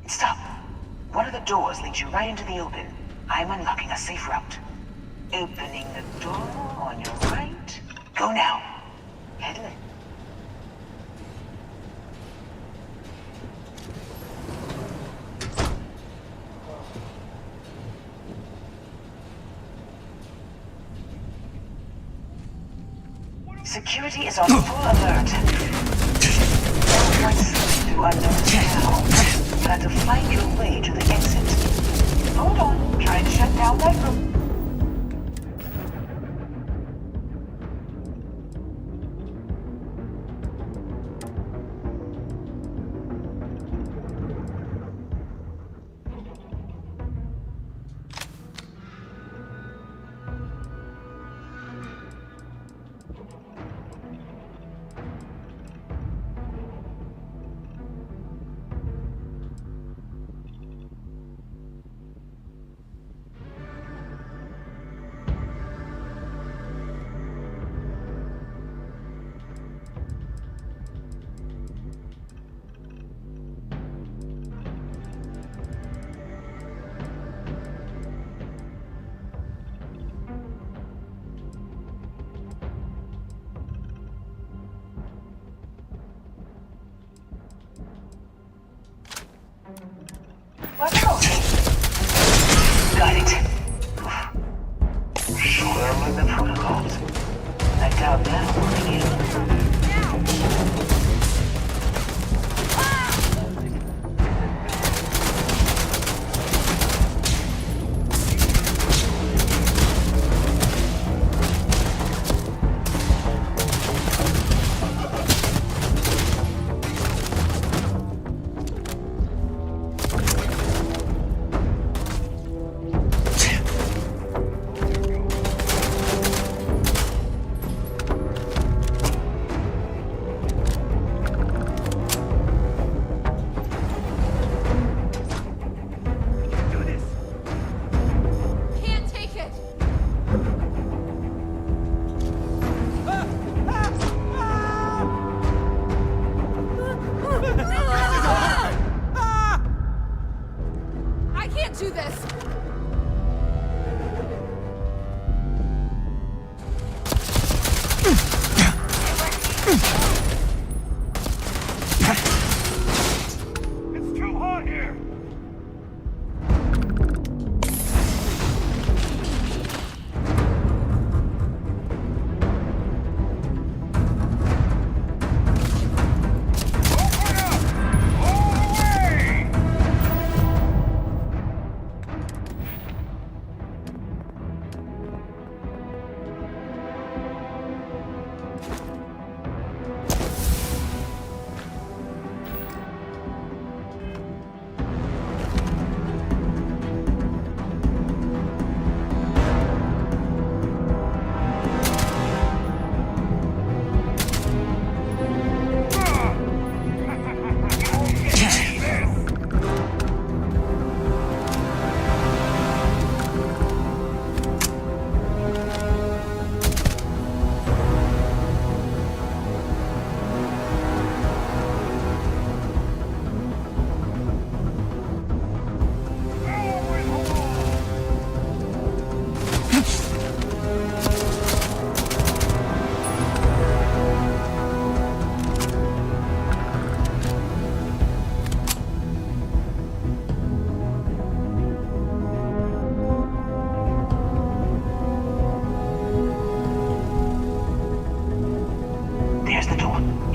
Stop. One of the doors leads you right into the open. I'm unlocking a safe route. Opening the door on your right. Go now. Head in. Security is on full alert. Everyone's slipping through unnoticed now. You have to find your way to the exit. Hold on. Try to shut down that room. What's wrong? Got it. Sure with the protocols. I doubt that will be it.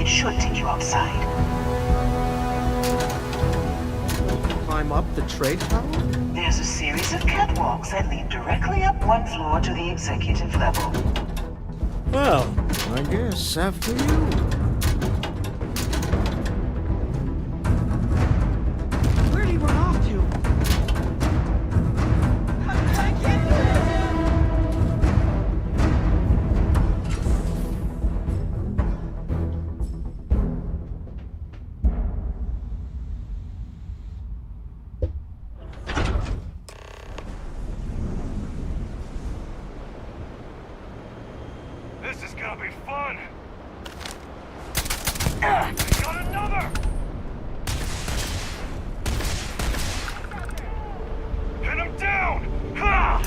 Should take you outside. Climb up the trade tower? There's a series of catwalks that lead directly up one floor to the executive level. Well, I guess after you. Where did he run off to? I can't do this! This is gonna be fun! We got another! Hit him down! Ha!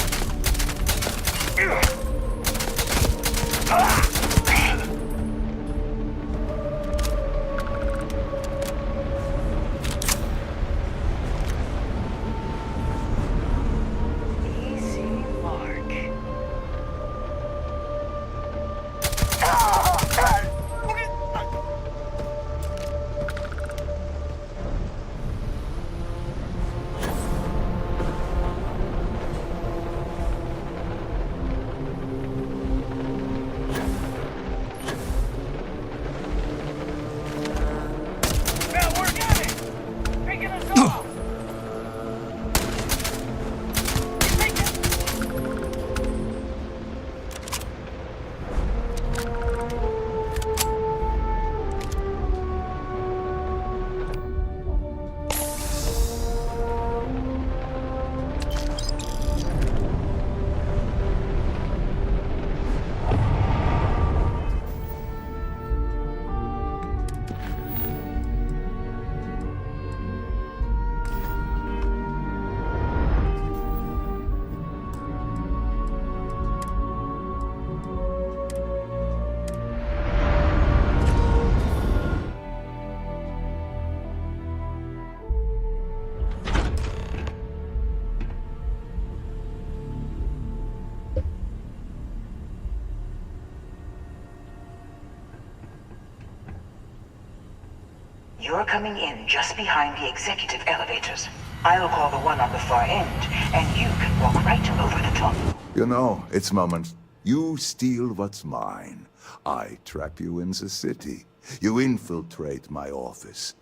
You're coming in just behind the executive elevators. I'll call the one on the far end, and you can walk right over the top. You know, it's moments. You steal what's mine. I trap you in the city. You infiltrate my office.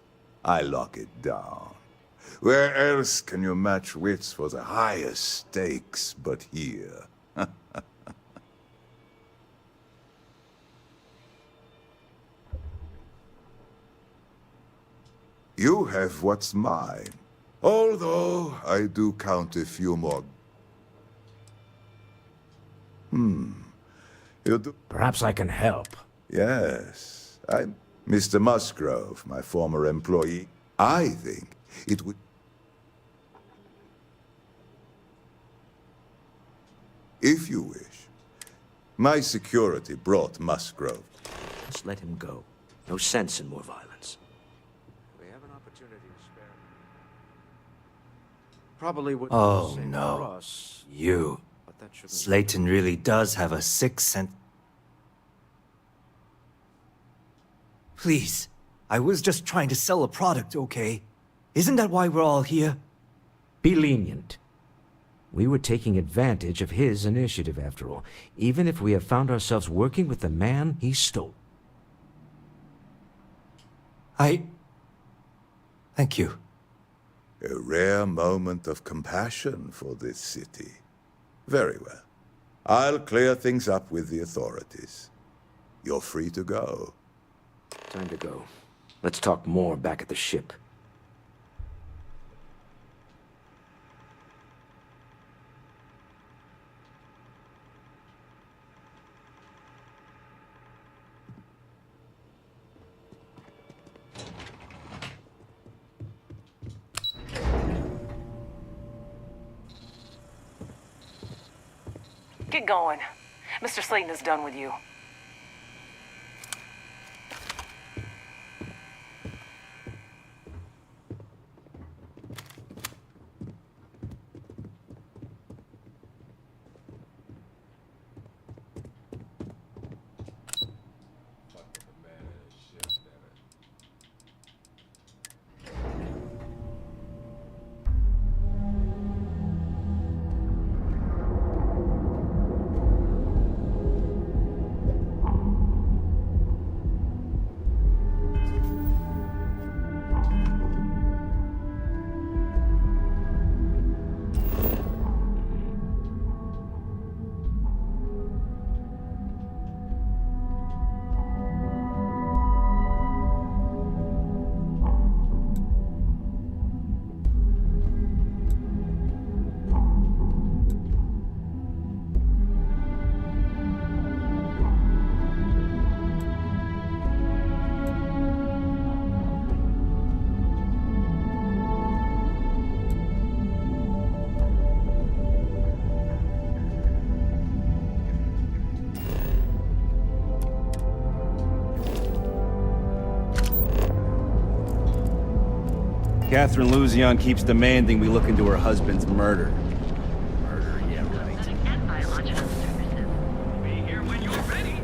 I lock it down. Where else can you match wits for the highest stakes but here? You have what's mine. Although I do count a few more. You do. Perhaps I can help. Yes. I'm Mr. Musgrove, my former employee. I think it would. If you wish. My security brought Musgrove. Just let him go. No sense in more violence. We have an opportunity to spare. Probably would. Oh no. You. Slayton really does have a sixth sense. Please. I was just trying to sell a product, okay? Isn't that why we're all here? Be lenient. We were taking advantage of his initiative, after all, even if we have found ourselves working with the man he stole. Thank you. A rare moment of compassion for this city. Very well. I'll clear things up with the authorities. You're free to go. Time to go. Let's talk more back at the ship. Get going. Mr. Slayton is done with you. Catherine Luzion keeps demanding we look into her husband's murder. Murder, yeah, right. Be here when you're ready.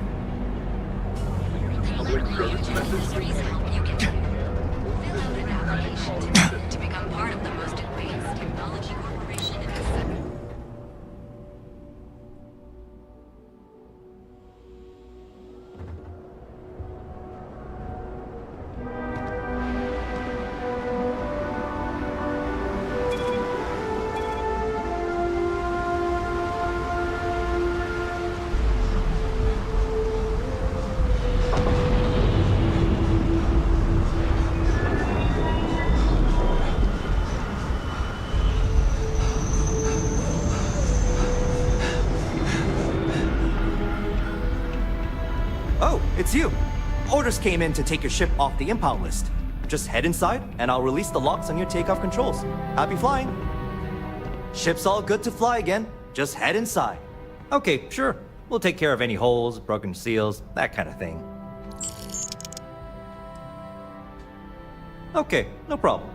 To become part of the most advanced technology corporation in the Oh, it's you. Orders came in to take your ship off the impound list. Just head inside, and I'll release the locks on your takeoff controls. Happy flying. Ship's all good to fly again. Just head inside. Okay, sure. We'll take care of any holes, broken seals, that kind of thing. Okay, no problem.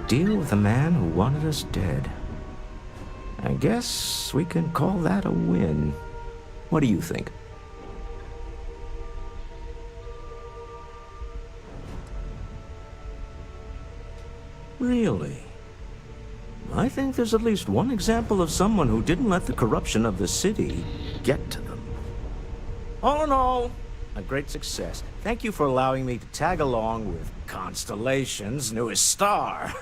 Deal with a man who wanted us dead. I guess we can call that a win. What do you think? Really? I think there's at least one example of someone who didn't let the corruption of the city get to them. All in all, a great success. Thank you for allowing me to tag along with Constellation's newest star.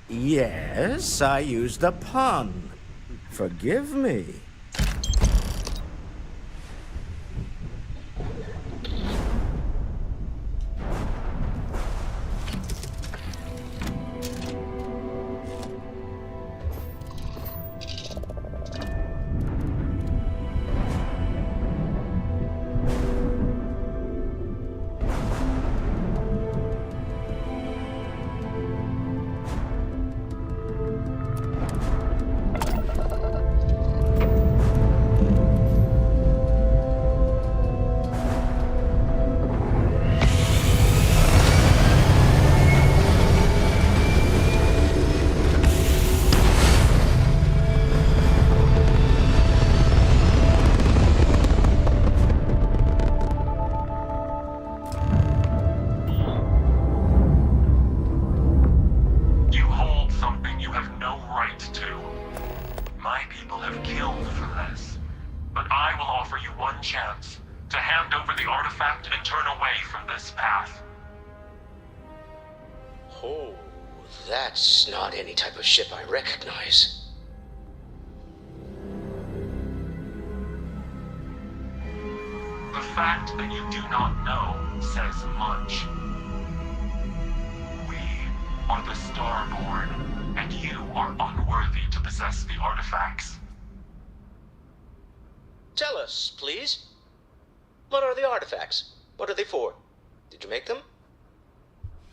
Yes, I used a pun. Forgive me. Oh, that's not any type of ship I recognize. The fact that you do not know says much. We are the Starborn, and you are unworthy to possess the artifacts. Tell us, please. What are the artifacts? What are they for? Did you make them?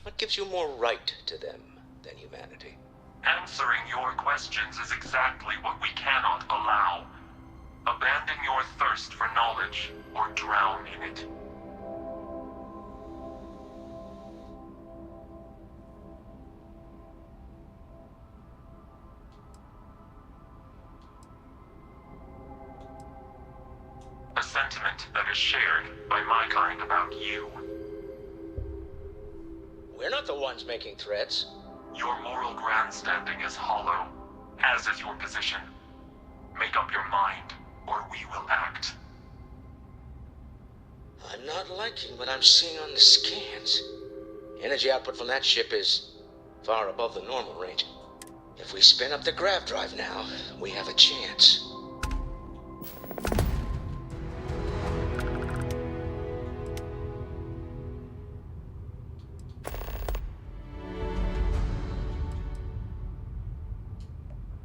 What gives you more right to them than humanity? Answering your questions is exactly what we cannot allow. Abandon your thirst for knowledge, or drown in it. A sentiment that is shared by my kind about you. We're not the ones making threats. Your moral grandstanding is hollow, as is your position. Make up your mind, or we will act. I'm not liking what I'm seeing on the scans. Energy output from that ship is far above the normal range. If we spin up the grav drive now, we have a chance.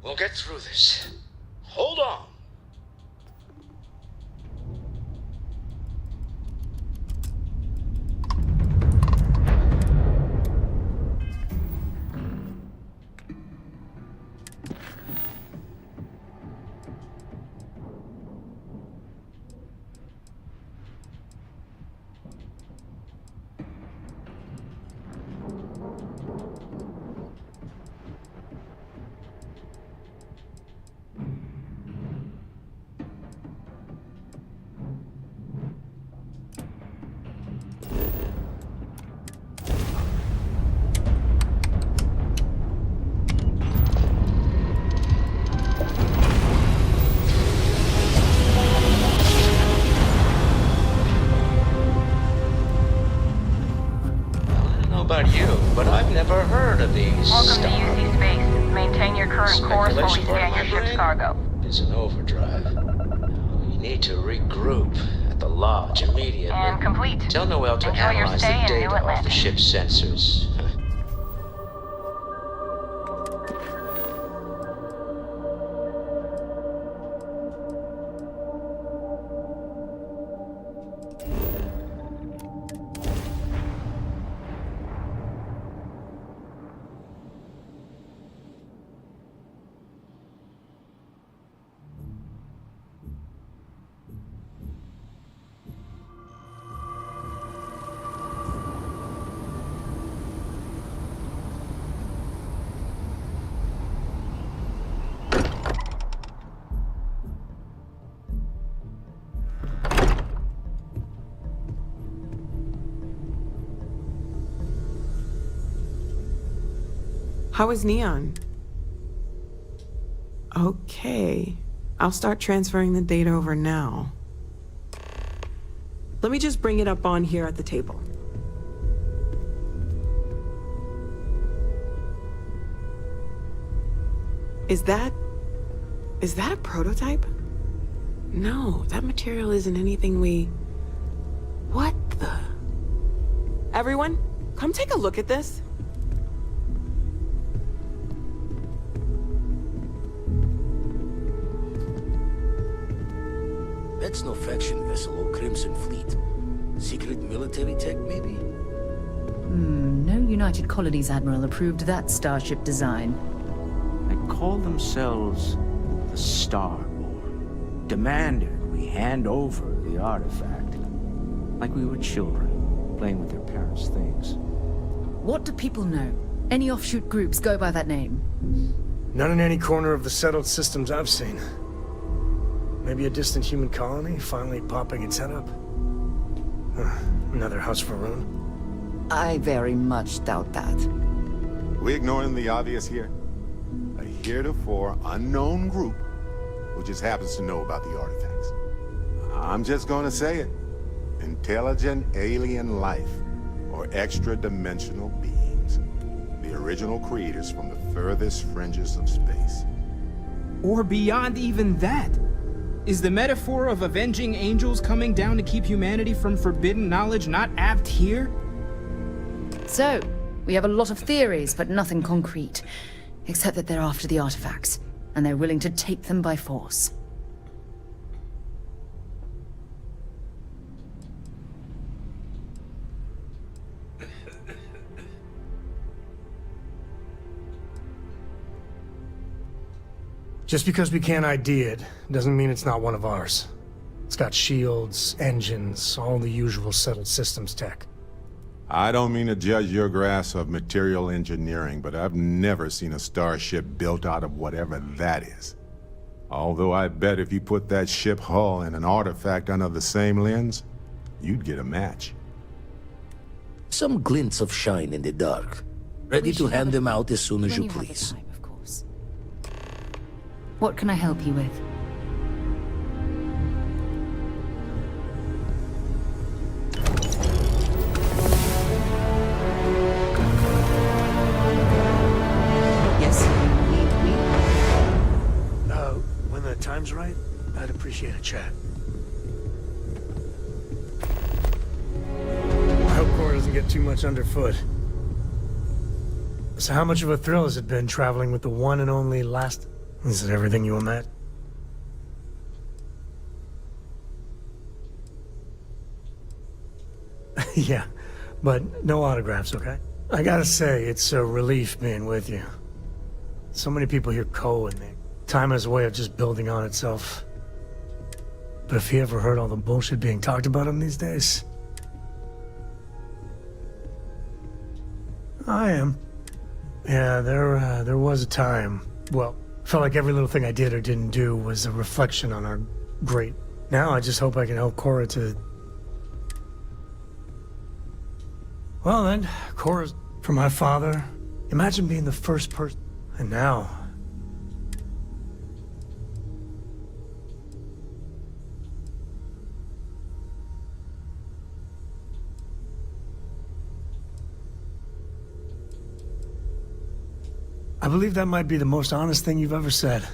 We'll get through this. Hold on. About you, but I've never heard of these. Welcome to UC Space. Maintain your current course while we scan your ship's cargo. It's an overdrive. You need to regroup at the lodge immediately. And complete. Tell Noel to Enjoy your analyze stay the in data New off the Atlantis. ship's sensors. How is Neon? Okay. I'll start transferring the data over now. Let me just bring it up on here at the table. Is that a prototype? No, that material isn't anything we... What the... Everyone, come take a look at this. That's no faction vessel or Crimson Fleet. Secret military tech, maybe? No United Colonies Admiral approved that starship design. They call themselves the Starborn. Demanded we hand over the artifact. Like we were children, playing with their parents' things. What do people know? Any offshoot groups go by that name? None in any corner of the settled systems I've seen. Maybe a distant human colony finally popping its head up. Another house for Rune. I very much doubt that. We ignoring the obvious here? A heretofore unknown group who just happens to know about the artifacts. I'm just gonna say it. Intelligent alien life, or extra-dimensional beings. The original creators from the furthest fringes of space. Or beyond even that. Is the metaphor of avenging angels coming down to keep humanity from forbidden knowledge not apt here? So, we have a lot of theories, but nothing concrete. Except that they're after the artifacts, and they're willing to take them by force. Just because we can't ID it, doesn't mean it's not one of ours. It's got shields, engines, all the usual settled systems tech. I don't mean to judge your grasp of material engineering, but I've never seen a starship built out of whatever that is. Although I bet if you put that ship hull and an artifact under the same lens, you'd get a match. Some glints of shine in the dark. Ready to hand them out as soon as you please. What can I help you with? the time's right, I'd appreciate a chat. I hope Cora doesn't get too much underfoot. So how much of a thrill has it been traveling with the one and only last... Is it everything you met? Yeah, but no autographs, okay? I gotta say, it's a relief being with you. So many people hear COE and time has a way of just building on itself. But if you ever heard all the bullshit being talked about him these days... I am. Yeah, there was a time. Well, felt like every little thing I did or didn't do was a reflection on our great. Now I just hope I can help Cora to... Well then, Cora's for my father. Imagine being the first person. And now... I believe that might be the most honest thing you've ever said.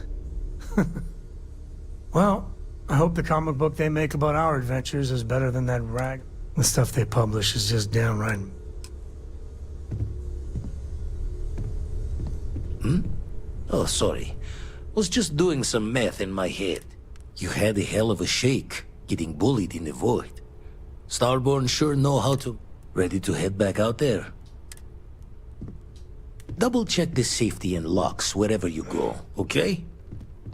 Well, I hope the comic book they make about our adventures is better than that rag. The stuff they publish is just downright... Oh, sorry. Was just doing some math in my head. You had a hell of a shake, getting bullied in the void. Starborn sure know how to... Ready to head back out there? Double-check the safety and locks wherever you go, okay?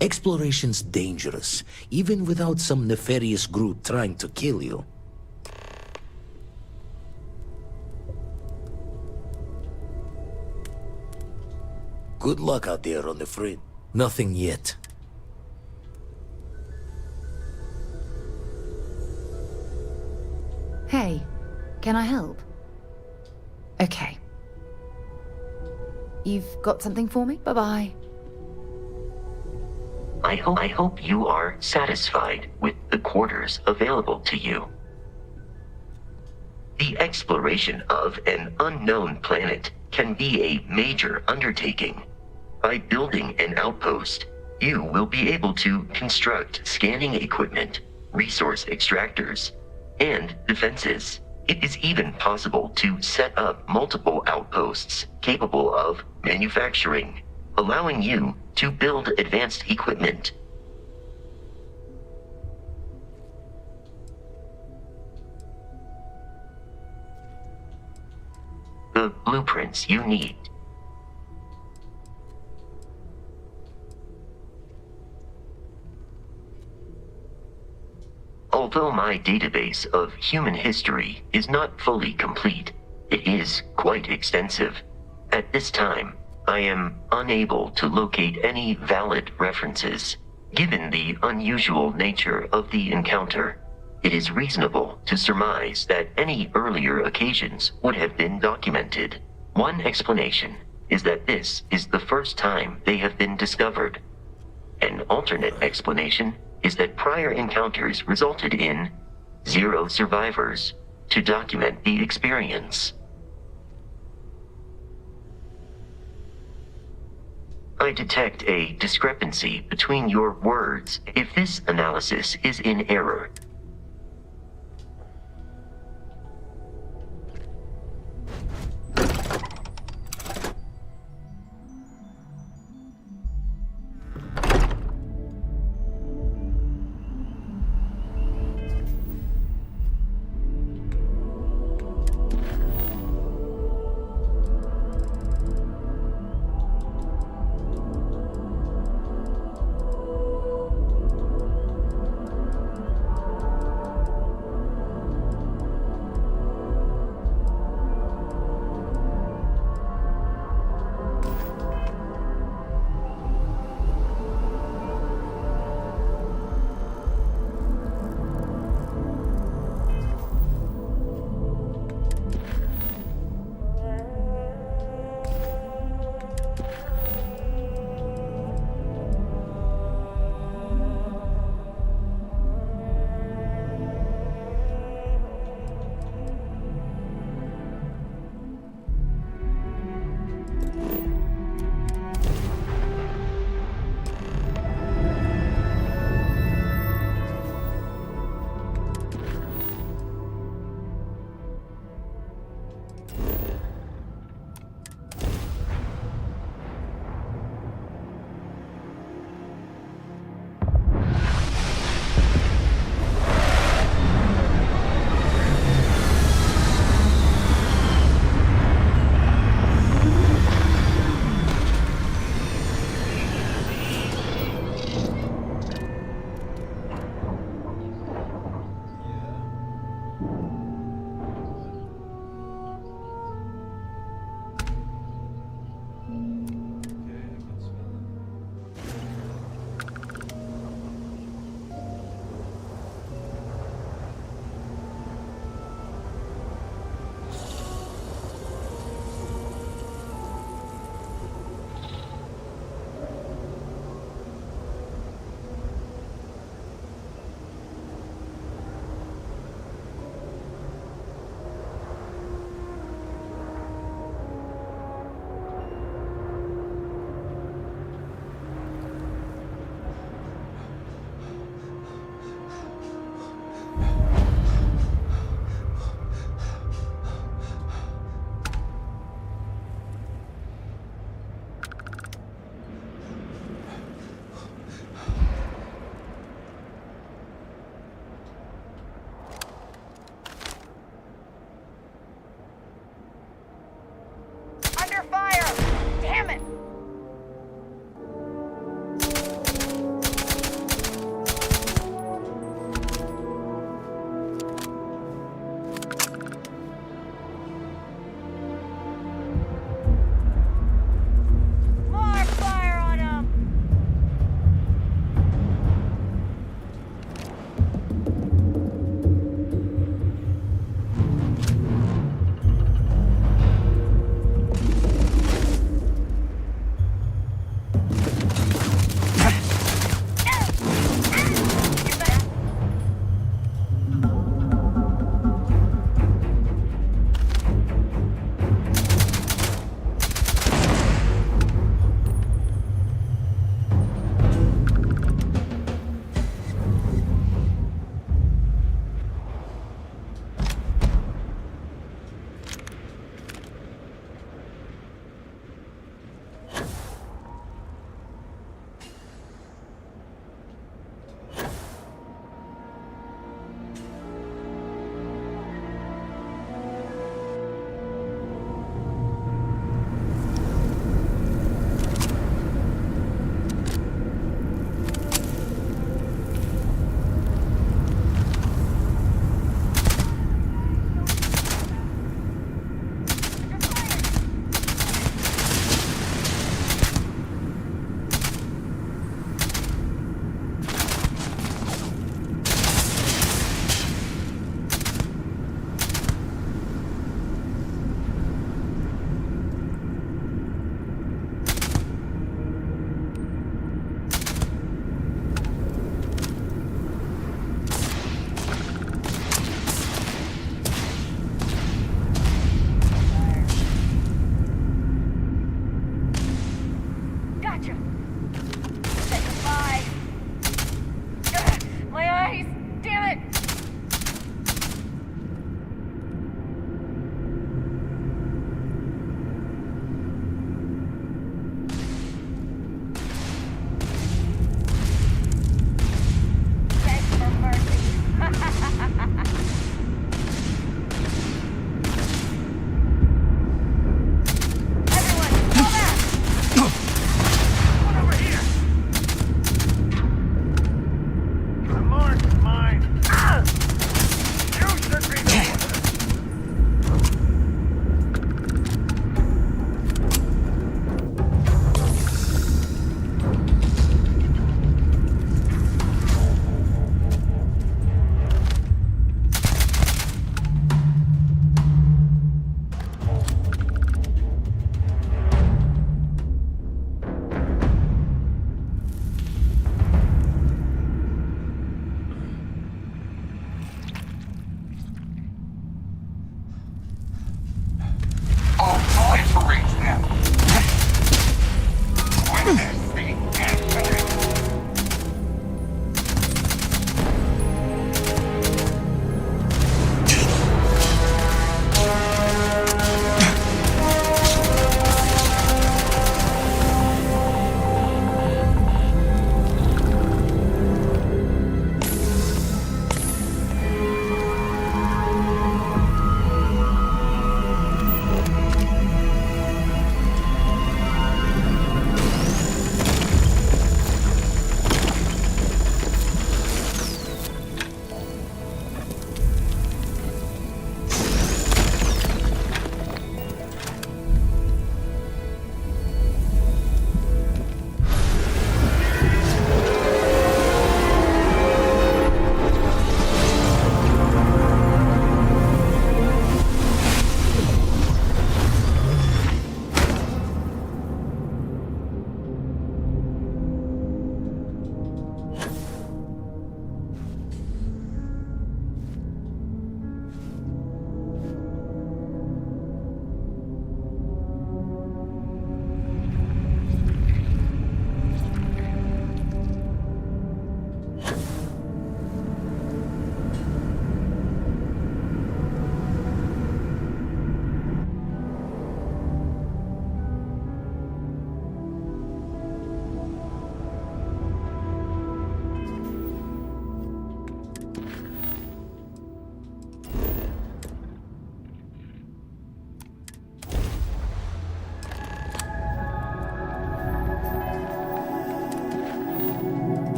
Exploration's dangerous, even without some nefarious group trying to kill you. Good luck out there on the fringe. Nothing yet. Hey, can I help? Okay. You've got something for me? Bye-bye. I hope you are satisfied with the quarters available to you. The exploration of an unknown planet can be a major undertaking. By building an outpost, you will be able to construct scanning equipment, resource extractors, and defenses. It is even possible to set up multiple outposts capable of manufacturing, allowing you to build advanced equipment. The blueprints you need. Although my database of human history is not fully complete, it is quite extensive. At this time, I am unable to locate any valid references. Given the unusual nature of the encounter, it is reasonable to surmise that any earlier occasions would have been documented. One explanation is that this is the first time they have been discovered. An alternate explanation is that prior encounters resulted in 0 survivors to document the experience. I detect a discrepancy between your words if this analysis is in error.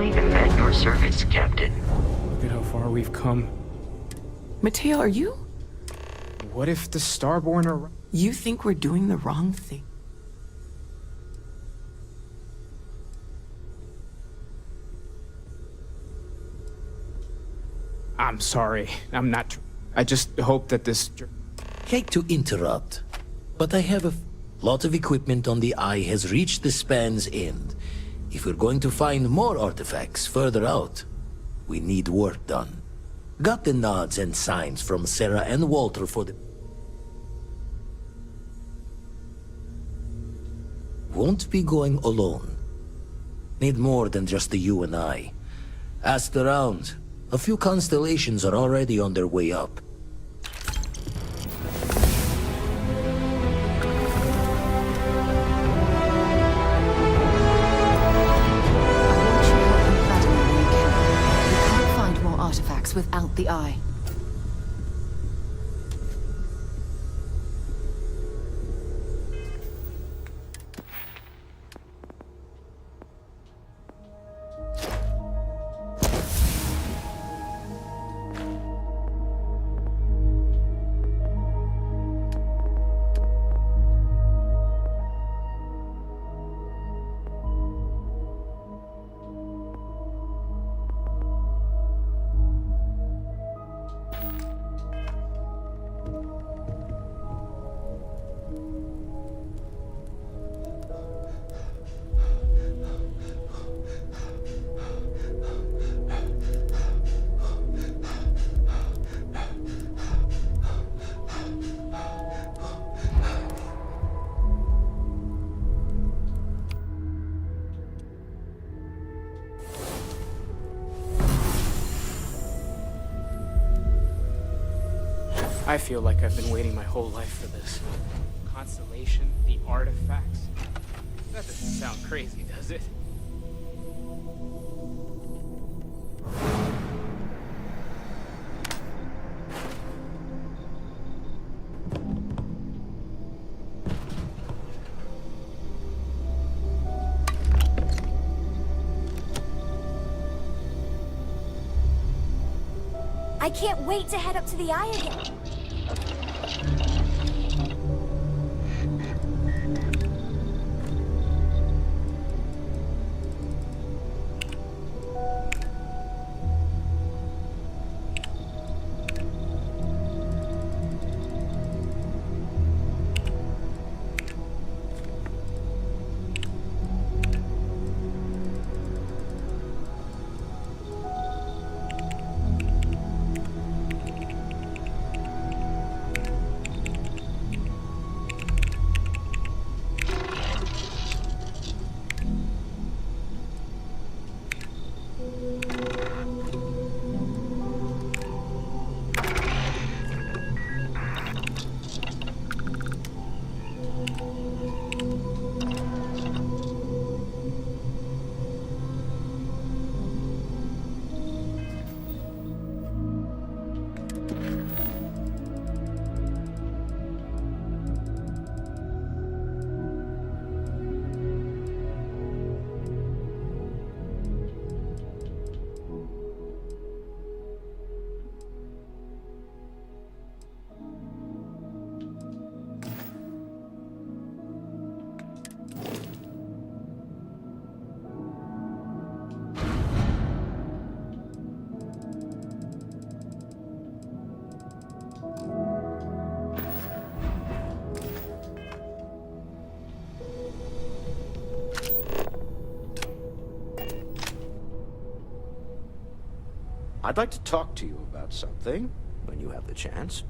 I am at your service, Captain. Look at how far we've come. Mateo, are you? What if the Starborn are... You think we're doing the wrong thing? I'm sorry. I'm not... I just hope that this... Hate to interrupt, but I have a lot of equipment on the Eye has reached the span's end. If we're going to find more artifacts further out, we need work done. Got the nods and signs from Sarah and Walter for the... Won't be going alone. Need more than just the you and I. Asked around. A few constellations are already on their way up. Artifacts without the Eye. I feel like I've been waiting my whole life for this. Constellation, the artifacts. That doesn't sound crazy, does it? I can't wait to head up to the Eye again. I'd like to talk to you about something, when you have the chance.